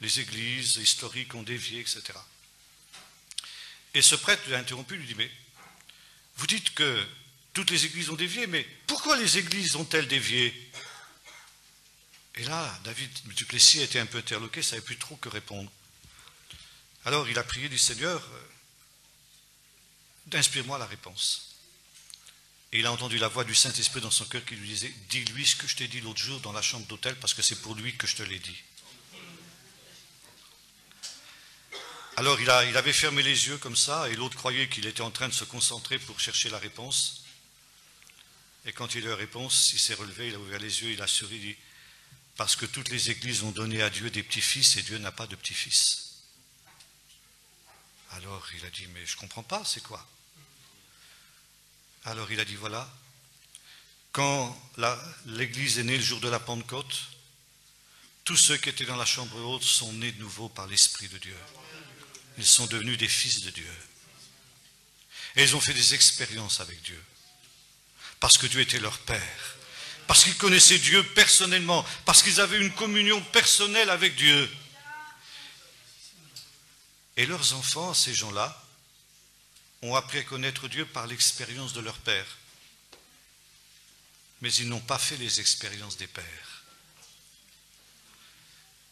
les églises historiques ont dévié, etc. Et ce prêtre lui a interrompu, lui dit, mais vous dites que toutes les églises ont dévié, mais pourquoi les églises ont-elles dévié? Et là, David Duplessis était un peu interloqué, il ne savait plus trop que répondre. Alors il a prié du Seigneur, inspire-moi la réponse. Et il a entendu la voix du Saint-Esprit dans son cœur qui lui disait, dis-lui ce que je t'ai dit l'autre jour dans la chambre d'hôtel, parce que c'est pour lui que je te l'ai dit. Alors il avait fermé les yeux comme ça, et l'autre croyait qu'il était en train de se concentrer pour chercher la réponse. Et quand il a eu la réponse, il s'est relevé, il a ouvert les yeux, il a souri, il dit, parce que toutes les églises ont donné à Dieu des petits-fils, et Dieu n'a pas de petits-fils. Alors il a dit, mais je ne comprends pas, c'est quoi? Alors il a dit, voilà, quand l'église est née le jour de la Pentecôte, tous ceux qui étaient dans la chambre haute sont nés de nouveau par l'Esprit de Dieu. Ils sont devenus des fils de Dieu. Et ils ont fait des expériences avec Dieu. Parce que Dieu était leur Père. Parce qu'ils connaissaient Dieu personnellement. Parce qu'ils avaient une communion personnelle avec Dieu. Et leurs enfants, ces gens-là, ont appris à connaître Dieu par l'expérience de leur Père. Mais ils n'ont pas fait les expériences des pères.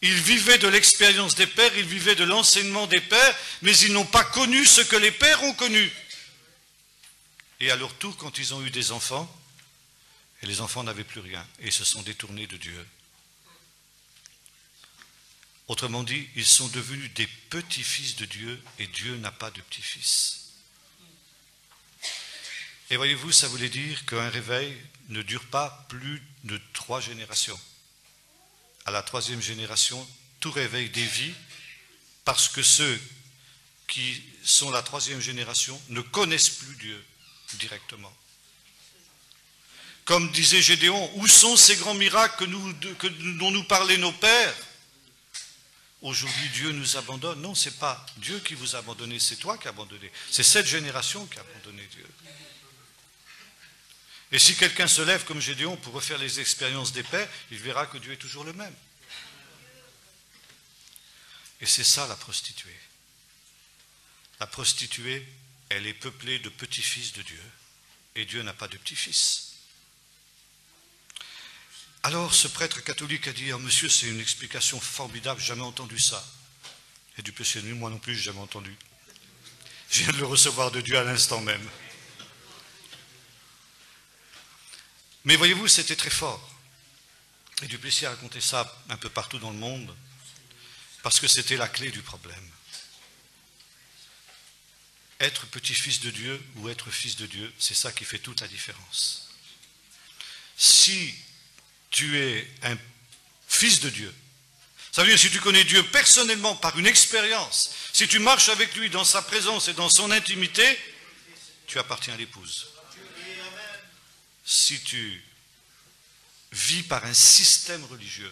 Ils vivaient de l'expérience des pères, ils vivaient de l'enseignement des pères, mais ils n'ont pas connu ce que les pères ont connu. Et à leur tour, quand ils ont eu des enfants, et les enfants n'avaient plus rien, et ils se sont détournés de Dieu. Autrement dit, ils sont devenus des petits-fils de Dieu, et Dieu n'a pas de petits-fils. Et voyez-vous, ça voulait dire qu'un réveil ne dure pas plus de 3 générations. À la 3e génération, tout réveil dévie parce que ceux qui sont la 3e génération ne connaissent plus Dieu directement. Comme disait Gédéon, où sont ces grands miracles dont nous parlaient nos pères? Aujourd'hui, Dieu nous abandonne. Non, ce n'est pas Dieu qui vous a abandonné, c'est toi qui as abandonné. C'est cette génération qui a abandonné Dieu. Et si quelqu'un se lève comme Gédéon pour refaire les expériences des pères, il verra que Dieu est toujours le même. Et c'est ça la prostituée. La prostituée, elle est peuplée de petits-fils de Dieu. Et Dieu n'a pas de petits-fils. Alors ce prêtre catholique a dit, oh, monsieur, c'est une explication formidable, j'ai jamais entendu ça. Et du péché nu, moi non plus, je n'ai jamais entendu. Je viens de le recevoir de Dieu à l'instant même. Mais voyez-vous, c'était très fort. Et Duplessis a raconté ça un peu partout dans le monde, parce que c'était la clé du problème. Être petit-fils de Dieu ou être fils de Dieu, c'est ça qui fait toute la différence. Si tu es un fils de Dieu, ça veut dire si tu connais Dieu personnellement par une expérience, si tu marches avec lui dans sa présence et dans son intimité, tu appartiens à l'épouse. Si tu vis par un système religieux,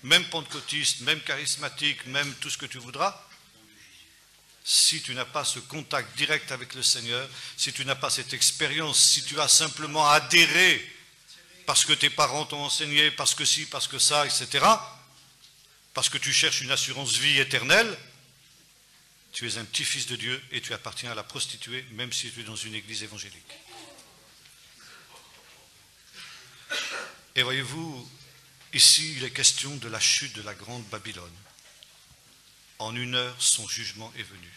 même pentecôtiste, même charismatique, même tout ce que tu voudras, si tu n'as pas ce contact direct avec le Seigneur, si tu n'as pas cette expérience, si tu as simplement adhéré parce que tes parents t'ont enseigné, parce que ci, parce que ça, etc., parce que tu cherches une assurance vie éternelle, tu es un petit-fils de Dieu et tu appartiens à la prostituée, même si tu es dans une église évangélique. Et voyez-vous, ici, il est question de la chute de la grande Babylone. En 1 heure, son jugement est venu.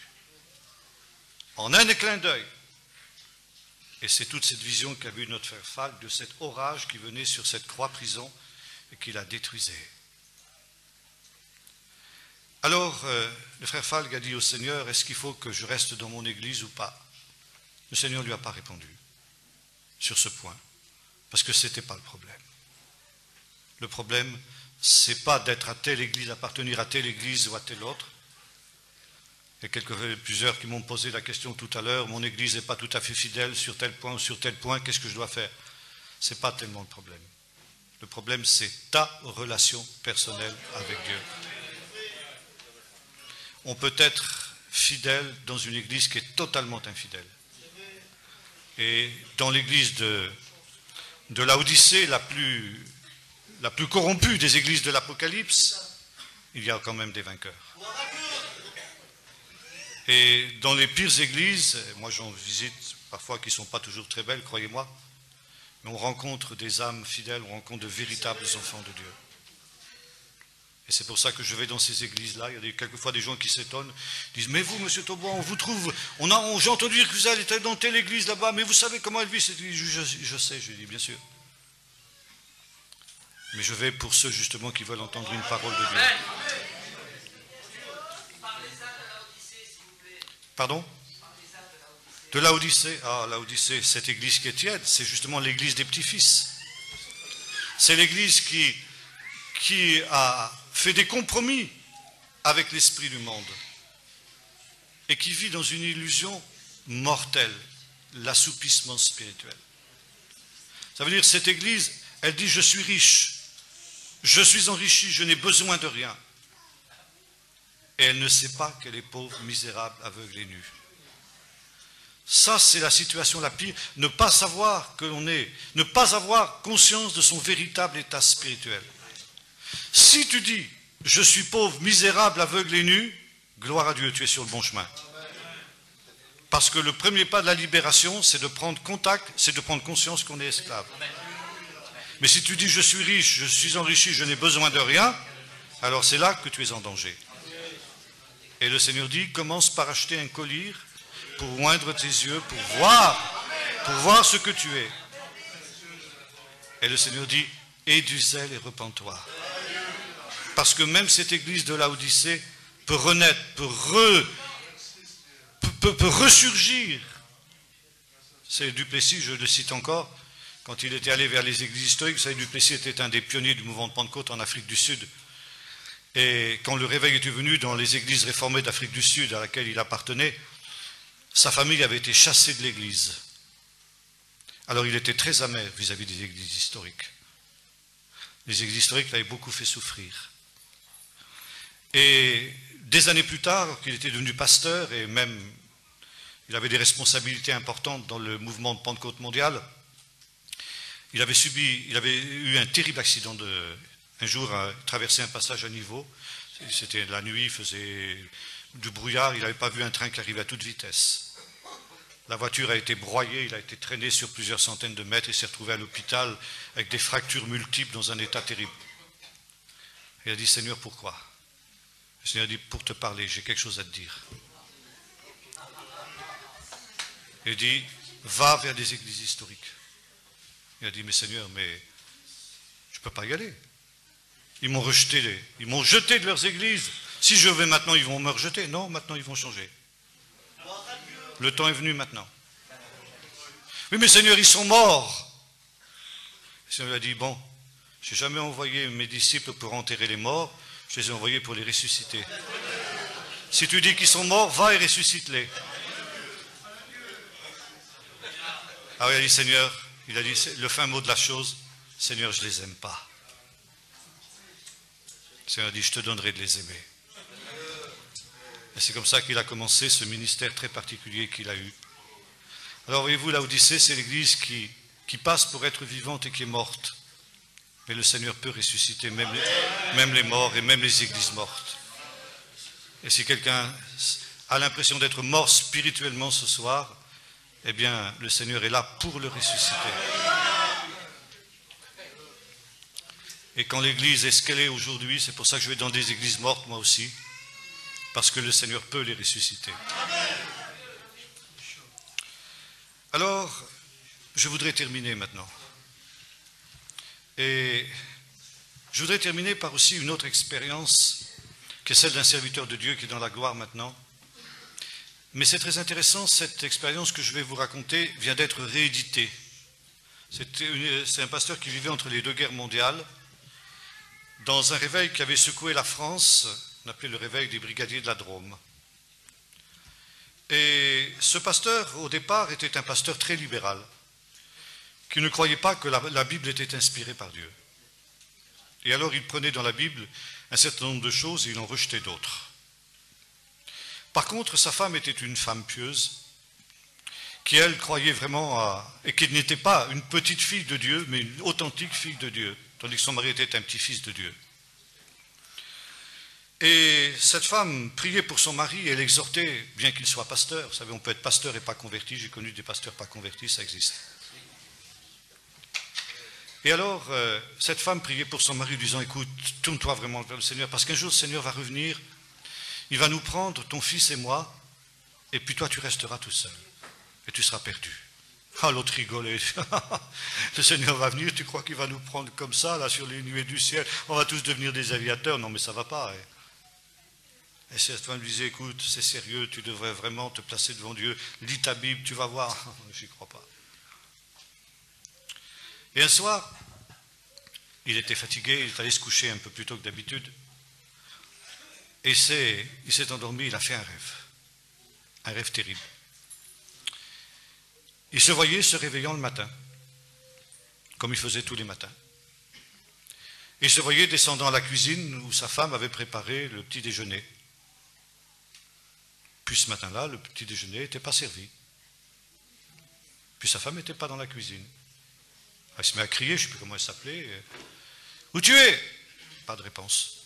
En un clin d'œil. Et c'est toute cette vision qu'a vue notre frère Falk de cet orage qui venait sur cette croix-prison et qui la détruisait. Alors, le frère Falk a dit au Seigneur, est-ce qu'il faut que je reste dans mon église ou pas? Le Seigneur ne lui a pas répondu sur ce point, parce que ce n'était pas le problème. Le problème, ce n'est pas d'être à telle église, appartenir à telle église ou à telle autre. Il y a plusieurs qui m'ont posé la question tout à l'heure, mon église n'est pas tout à fait fidèle sur tel point ou sur tel point, qu'est-ce que je dois faire? Ce n'est pas tellement le problème. Le problème, c'est ta relation personnelle avec Dieu. On peut être fidèle dans une église qui est totalement infidèle. Et dans l'église de Laodicée, la plus corrompue des églises de l'Apocalypse, il y a quand même des vainqueurs. Et dans les pires églises, moi j'en visite parfois qui ne sont pas toujours très belles, croyez-moi, mais on rencontre des âmes fidèles, on rencontre de véritables enfants de Dieu. Et c'est pour ça que je vais dans ces églises-là. Il y a quelquefois des gens qui s'étonnent, disent, mais vous, monsieur Taubois, on vous trouve, j'ai entendu dire que vous allez dans telle église là-bas, mais vous savez comment elle vit cette église? Je sais, je dis, bien sûr. Mais je vais pour ceux justement qui veulent entendre une parole de Dieu. Pardon? De Laodicée. Ah, Laodicée, cette église qui est tiède, c'est justement l'église des petits-fils. C'est l'église qui a fait des compromis avec l'esprit du monde et qui vit dans une illusion mortelle, l'assoupissement spirituel. Ça veut dire cette église, elle dit je suis riche, je suis enrichi, je n'ai besoin de rien. Et elle ne sait pas qu'elle est pauvre, misérable, aveugle et nue. Ça, c'est la situation la pire. Ne pas savoir que l'on est, ne pas avoir conscience de son véritable état spirituel. Si tu dis, je suis pauvre, misérable, aveugle et nu, gloire à Dieu, tu es sur le bon chemin. Parce que le premier pas de la libération, c'est de prendre contact, c'est de prendre conscience qu'on est esclave. Mais si tu dis, je suis riche, je suis enrichi, je n'ai besoin de rien, alors c'est là que tu es en danger. Et le Seigneur dit, commence par acheter un collier pour oindre tes yeux, pour voir ce que tu es. Et le Seigneur dit, aie du zèle et repens-toi. Parce que même cette église de Laodicée peut renaître, peut ressurgir. C'est Duplessis, je le cite encore, quand il était allé vers les églises historiques, vous savez, Duplessis était un des pionniers du mouvement de Pentecôte en Afrique du Sud. Et quand le réveil était venu dans les églises réformées d'Afrique du Sud à laquelle il appartenait, sa famille avait été chassée de l'église. Alors il était très amer vis-à-vis des églises historiques. Les églises historiques l'avaient beaucoup fait souffrir. Et des années plus tard, qu'il était devenu pasteur et même il avait des responsabilités importantes dans le mouvement de Pentecôte mondial, il avait eu un terrible accident un jour, il traversait un passage à niveau, c'était la nuit, il faisait du brouillard, il n'avait pas vu un train qui arrivait à toute vitesse. La voiture a été broyée, il a été traîné sur plusieurs centaines de mètres, il s'est retrouvé à l'hôpital avec des fractures multiples dans un état terrible. Il a dit, Seigneur, pourquoi? Le Seigneur a dit, pour te parler, j'ai quelque chose à te dire. Il a dit, va vers des églises historiques. Il a dit, mais Seigneur, mais je ne peux pas y aller. Ils m'ont jeté de leurs églises. Si je vais maintenant, ils vont me rejeter. Non, maintenant, ils vont changer. Le temps est venu maintenant. Oui, mais Seigneur, ils sont morts. Le Seigneur a dit, bon, je n'ai jamais envoyé mes disciples pour enterrer les morts, je les ai envoyés pour les ressusciter. Si tu dis qu'ils sont morts, va et ressuscite-les. Alors il a dit, Seigneur, il a dit le fin mot de la chose, Seigneur, je ne les aime pas. Le Seigneur a dit, je te donnerai de les aimer. Et c'est comme ça qu'il a commencé ce ministère très particulier qu'il a eu. Alors voyez-vous, Laodicée, c'est l'église qui passe pour être vivante et qui est morte. Mais le Seigneur peut ressusciter même les morts et même les églises mortes. Et si quelqu'un a l'impression d'être mort spirituellement ce soir, eh bien, le Seigneur est là pour le ressusciter. Et quand l'église est ce qu'elle est aujourd'hui, c'est pour ça que je vais dans des églises mortes, moi aussi, parce que le Seigneur peut les ressusciter. Alors, je voudrais terminer maintenant. Et je voudrais terminer par aussi une autre expérience, qui est celle d'un serviteur de Dieu qui est dans la gloire maintenant. Mais c'est très intéressant, cette expérience que je vais vous raconter vient d'être rééditée. C'est un pasteur qui vivait entre les deux guerres mondiales, dans un réveil qui avait secoué la France, on appelait le réveil des brigadiers de la Drôme. Et ce pasteur, au départ, était un pasteur très libéral, qui ne croyait pas que la Bible était inspirée par Dieu. Et alors il prenait dans la Bible un certain nombre de choses et il en rejetait d'autres. Par contre, sa femme était une femme pieuse, qui elle croyait vraiment et qui n'était pas une petite fille de Dieu, mais une authentique fille de Dieu, tandis que son mari était un petit-fils de Dieu. Et cette femme priait pour son mari et l'exhortait, bien qu'il soit pasteur. Vous savez, on peut être pasteur et pas converti. J'ai connu des pasteurs pas convertis, ça existe. Et alors, cette femme priait pour son mari, disant, écoute, tourne-toi vraiment vers le Seigneur, parce qu'un jour, le Seigneur va revenir, il va nous prendre, ton fils et moi, et puis toi, tu resteras tout seul, et tu seras perdu. Ah, l'autre rigolait. Le Seigneur va venir, tu crois qu'il va nous prendre comme ça, là, sur les nuées du ciel, on va tous devenir des aviateurs? Non, mais ça va pas. Hein. Et cette femme lui disait, écoute, c'est sérieux, tu devrais vraiment te placer devant Dieu, lis ta Bible, tu vas voir. J'y crois pas. Et un soir, il était fatigué, il est allé se coucher un peu plus tôt que d'habitude. Et il s'est endormi, il a fait un rêve terrible. Il se voyait se réveillant le matin, comme il faisait tous les matins. Il se voyait descendant à la cuisine où sa femme avait préparé le petit déjeuner. Puis ce matin-là, le petit déjeuner n'était pas servi. Puis sa femme n'était pas dans la cuisine. Elle se met à crier, je ne sais plus comment elle s'appelait. Où tu es? Pas de réponse.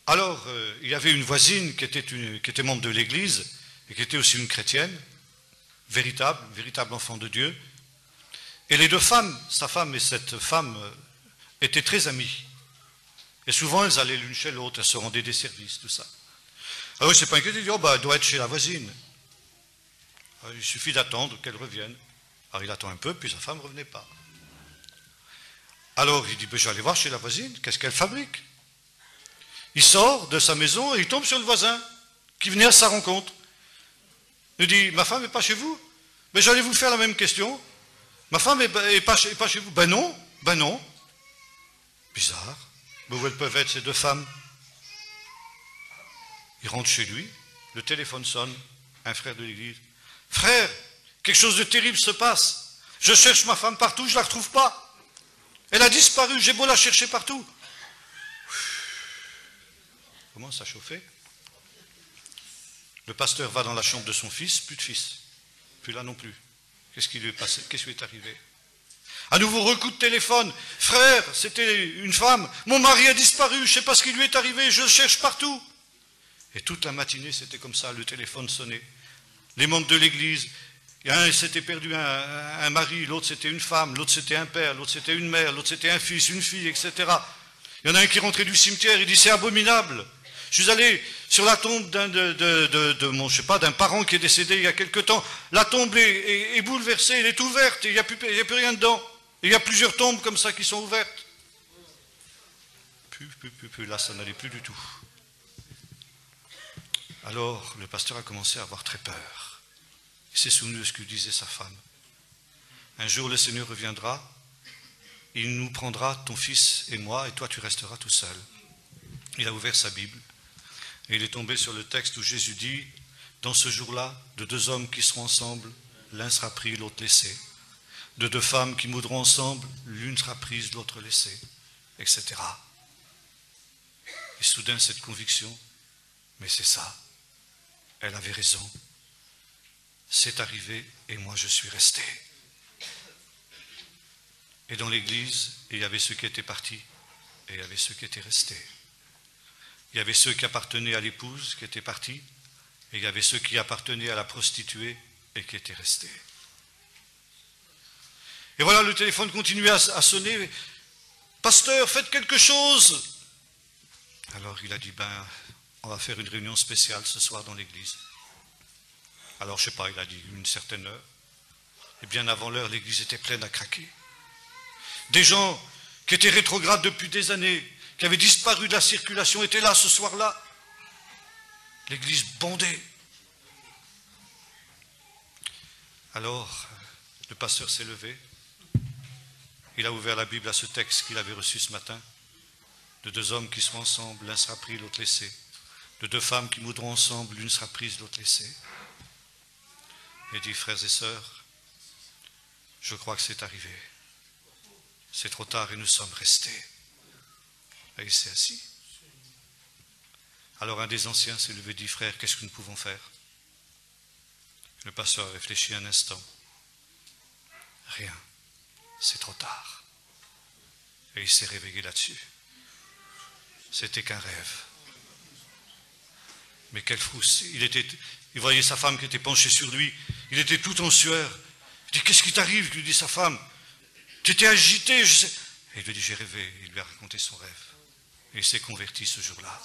Alors, il y avait une voisine qui était membre de l'église et qui était aussi une chrétienne, véritable enfant de Dieu. Et les deux femmes, sa femme et cette femme, étaient très amies. Et souvent, elles allaient l'une chez l'autre, elles se rendaient des services, tout ça. Alors, il ne s'est pas inquiété, il dit, oh, bah, elle doit être chez la voisine. Alors, il suffit d'attendre qu'elle revienne. Alors, il attend un peu, puis sa femme ne revenait pas. Alors, il dit, ben, je vais aller voir chez la voisine, qu'est-ce qu'elle fabrique? Il sort de sa maison et il tombe sur le voisin qui venait à sa rencontre. Il dit, ma femme n'est pas chez vous? Mais j'allais vous faire la même question. Ma femme n'est pas chez vous? Ben non. Bizarre. Mais où elles peuvent être ces deux femmes? Il rentre chez lui, le téléphone sonne, un frère de l'église. Frère, quelque chose de terrible se passe. Je cherche ma femme partout, je ne la retrouve pas. Elle a disparu, j'ai beau la chercher partout. Commence à chauffer. Le pasteur va dans la chambre de son fils, plus de fils. Plus là non plus. Qu'est-ce qui lui est passé? Qu'est-ce qui lui est arrivé? À nouveau, recoup de téléphone. Frère, c'était une femme. Mon mari a disparu, je ne sais pas ce qui lui est arrivé, je le cherche partout. Et toute la matinée, c'était comme ça, le téléphone sonnait. Les membres de l'église, un s'était perdu un mari, l'autre c'était une femme, l'autre c'était un père, l'autre c'était une mère, l'autre c'était un fils, une fille, etc. Il y en a un qui rentrait du cimetière, il dit c'est abominable. Je suis allé sur la tombe d'un parent qui est décédé il y a quelque temps. La tombe est bouleversée, elle est ouverte, et il n'y a plus rien dedans. Et il y a plusieurs tombes comme ça qui sont ouvertes. Là, ça n'allait plus du tout. Alors, le pasteur a commencé à avoir très peur. Il s'est souvenu de ce que disait sa femme. Un jour, le Seigneur reviendra, il nous prendra, ton fils et moi, et toi, tu resteras tout seul. Il a ouvert sa Bible, et il est tombé sur le texte où Jésus dit, dans ce jour-là, de deux hommes qui seront ensemble, l'un sera pris, l'autre laissé. De deux femmes qui mourront ensemble, l'une sera prise, l'autre laissée, etc. Et soudain, cette conviction, mais c'est ça. Elle avait raison. C'est arrivé et moi je suis resté. Et dans l'église, il y avait ceux qui étaient partis et il y avait ceux qui étaient restés. Il y avait ceux qui appartenaient à l'épouse qui étaient partis et il y avait ceux qui appartenaient à la prostituée et qui étaient restés. Et voilà, le téléphone continuait à sonner. Pasteur, faites quelque chose. Alors il a dit, on va faire une réunion spéciale ce soir dans l'église. Alors, je ne sais pas, il a dit une certaine heure. Et bien avant l'heure, l'église était pleine à craquer. Des gens qui étaient rétrogrades depuis des années, qui avaient disparu de la circulation, étaient là ce soir-là. L'église bondait. Alors, le pasteur s'est levé. Il a ouvert la Bible à ce texte qu'il avait reçu ce matin. De deux hommes qui seront ensemble, l'un sera pris, l'autre laissé. De deux femmes qui mourront ensemble, l'une sera prise, l'autre laissée. Et dit, frères et sœurs, je crois que c'est arrivé. C'est trop tard et nous sommes restés. Et il s'est assis. Alors un des anciens s'est levé et dit, frère, qu'est-ce que nous pouvons faire? Le pasteur a réfléchi un instant. Rien, c'est trop tard. Et il s'est réveillé là-dessus. C'était qu'un rêve. Mais quelle frousse. Il voyait sa femme qui était penchée sur lui. Il était tout en sueur. Il dit, qu'est-ce qui t'arrive? Lui dit sa femme. Tu étais agité, je sais. Et il lui dit, j'ai rêvé. Il lui a raconté son rêve. Et il s'est converti ce jour-là.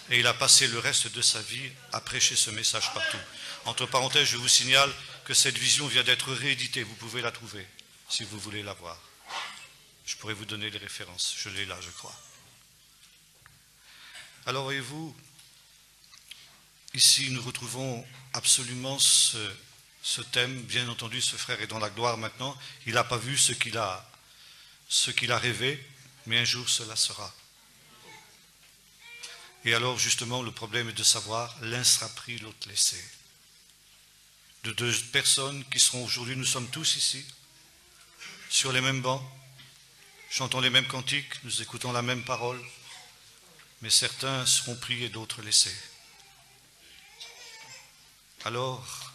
Et il a passé le reste de sa vie à prêcher ce message partout. Entre parenthèses, je vous signale que cette vision vient d'être rééditée. Vous pouvez la trouver, si vous voulez la voir. Je pourrais vous donner les références. Je l'ai là, je crois. Alors, voyez-vous, ici, nous retrouvons absolument ce thème. Bien entendu, ce frère est dans la gloire maintenant. Il n'a pas vu ce qu'il a rêvé, mais un jour, cela sera. Et alors, justement, le problème est de savoir, l'un sera pris, l'autre laissé. De deux personnes qui seront aujourd'hui, nous sommes tous ici, sur les mêmes bancs, chantons les mêmes cantiques, nous écoutons la même parole, mais certains seront pris et d'autres laissés. Alors,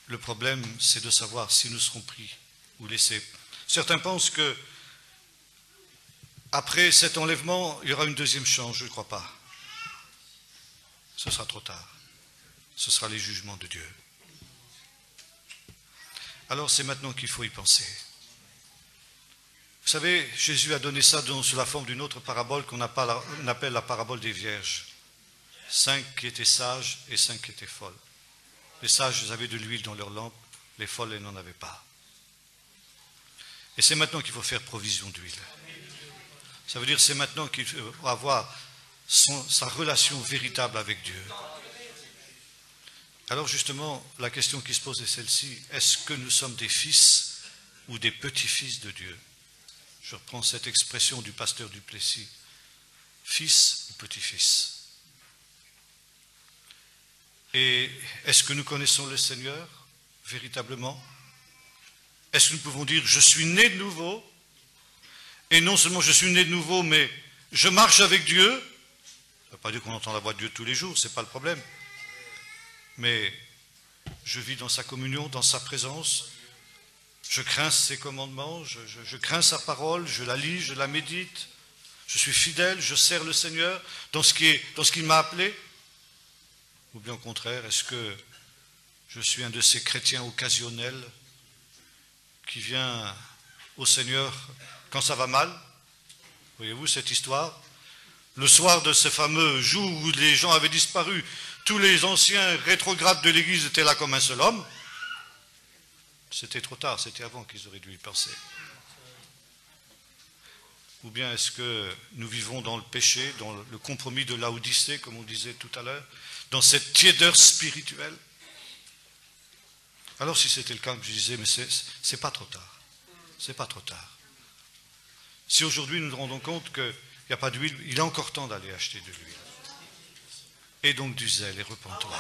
le problème, c'est de savoir si nous serons pris ou laissés. Certains pensent que après cet enlèvement, il y aura une deuxième chance. Je ne crois pas. Ce sera trop tard. Ce sera les jugements de Dieu. Alors, c'est maintenant qu'il faut y penser. Vous savez, Jésus a donné ça sous la forme d'une autre parabole qu'on appelle la parabole des vierges. 5 qui étaient sages et 5 qui étaient folles. Les sages, ils avaient de l'huile dans leur lampe, les folles, elles n'en avaient pas. Et c'est maintenant qu'il faut faire provision d'huile. Ça veut dire que c'est maintenant qu'il faut avoir sa relation véritable avec Dieu. Alors justement, la question qui se pose est celle-ci. Est-ce que nous sommes des fils ou des petits-fils de Dieu? Je reprends cette expression du pasteur Duplessis. Fils ou petit-fils? Et est-ce que nous connaissons le Seigneur véritablement? Est-ce que nous pouvons dire, je suis né de nouveau? Et non seulement je suis né de nouveau, mais je marche avec Dieu. Ça ne veut pas dire qu'on entend la voix de Dieu tous les jours, ce n'est pas le problème. Mais je vis dans sa communion, dans sa présence. Je crains ses commandements, je crains sa parole, je la lis, je la médite. Je suis fidèle, je sers le Seigneur dans ce qu'il m'a appelé. Ou bien au contraire, est-ce que je suis un de ces chrétiens occasionnels qui vient au Seigneur quand ça va mal? Voyez-vous cette histoire? Le soir de ce fameux jour où les gens avaient disparu, tous les anciens rétrogrades de l'Église étaient là comme un seul homme. C'était trop tard, c'était avant qu'ils auraient dû y penser. Ou bien est-ce que nous vivons dans le péché, dans le compromis de Laodicée, comme on disait tout à l'heure, dans cette tiédeur spirituelle? Alors si c'était le cas, je disais, mais c'est pas trop tard. C'est pas trop tard. Si aujourd'hui nous nous rendons compte qu'il n'y a pas d'huile, il est encore temps d'aller acheter de l'huile. Et donc du zèle et repens-toi.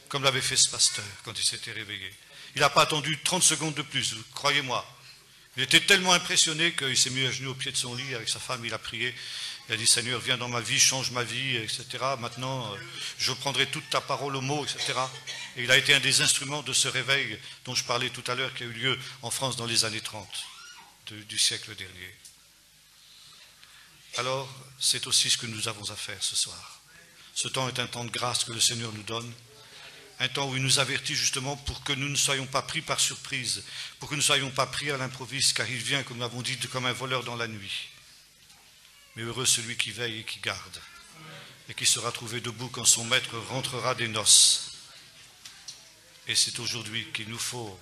Comme l'avait fait ce pasteur quand il s'était réveillé. Il n'a pas attendu 30 secondes de plus, croyez-moi. Il était tellement impressionné qu'il s'est mis à genoux au pied de son lit avec sa femme, il a prié. Il a dit, Seigneur, viens dans ma vie, change ma vie, etc. Maintenant, je prendrai toute ta parole au mot, etc. Et il a été un des instruments de ce réveil dont je parlais tout à l'heure, qui a eu lieu en France dans les années 30 du siècle dernier. Alors, c'est aussi ce que nous avons à faire ce soir. Ce temps est un temps de grâce que le Seigneur nous donne. Un temps où il nous avertit justement pour que nous ne soyons pas pris par surprise, pour que nous ne soyons pas pris à l'improviste, car il vient, comme nous l'avons dit, comme un voleur dans la nuit. Mais heureux celui qui veille et qui garde, et qui sera trouvé debout quand son maître rentrera des noces. Et c'est aujourd'hui qu'il nous faut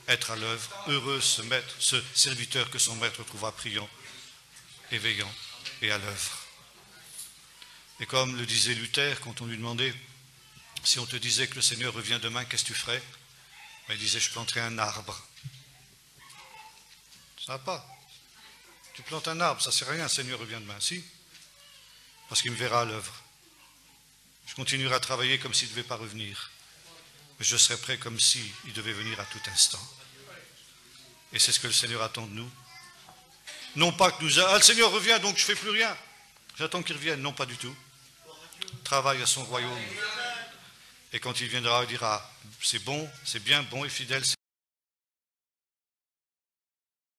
être à l'œuvre. Heureux ce maître, ce serviteur que son maître trouvera priant, éveillant et à l'œuvre. Et comme le disait Luther quand on lui demandait, si on te disait que le Seigneur revient demain, qu'est-ce que tu ferais? Il disait, je planterai un arbre. Ça va pas. Tu plantes un arbre, ça ne sert à rien, le Seigneur revient demain. Si, parce qu'il me verra à l'œuvre. Je continuerai à travailler comme s'il ne devait pas revenir. Mais je serai prêt comme s'il devait venir à tout instant. Et c'est ce que le Seigneur attend de nous. Non pas que nous... le Seigneur revient, donc je ne fais plus rien. J'attends qu'il revienne. Non, pas du tout. Travaille à son royaume. Et quand il viendra, il dira, c'est bon, c'est bien, bon et fidèle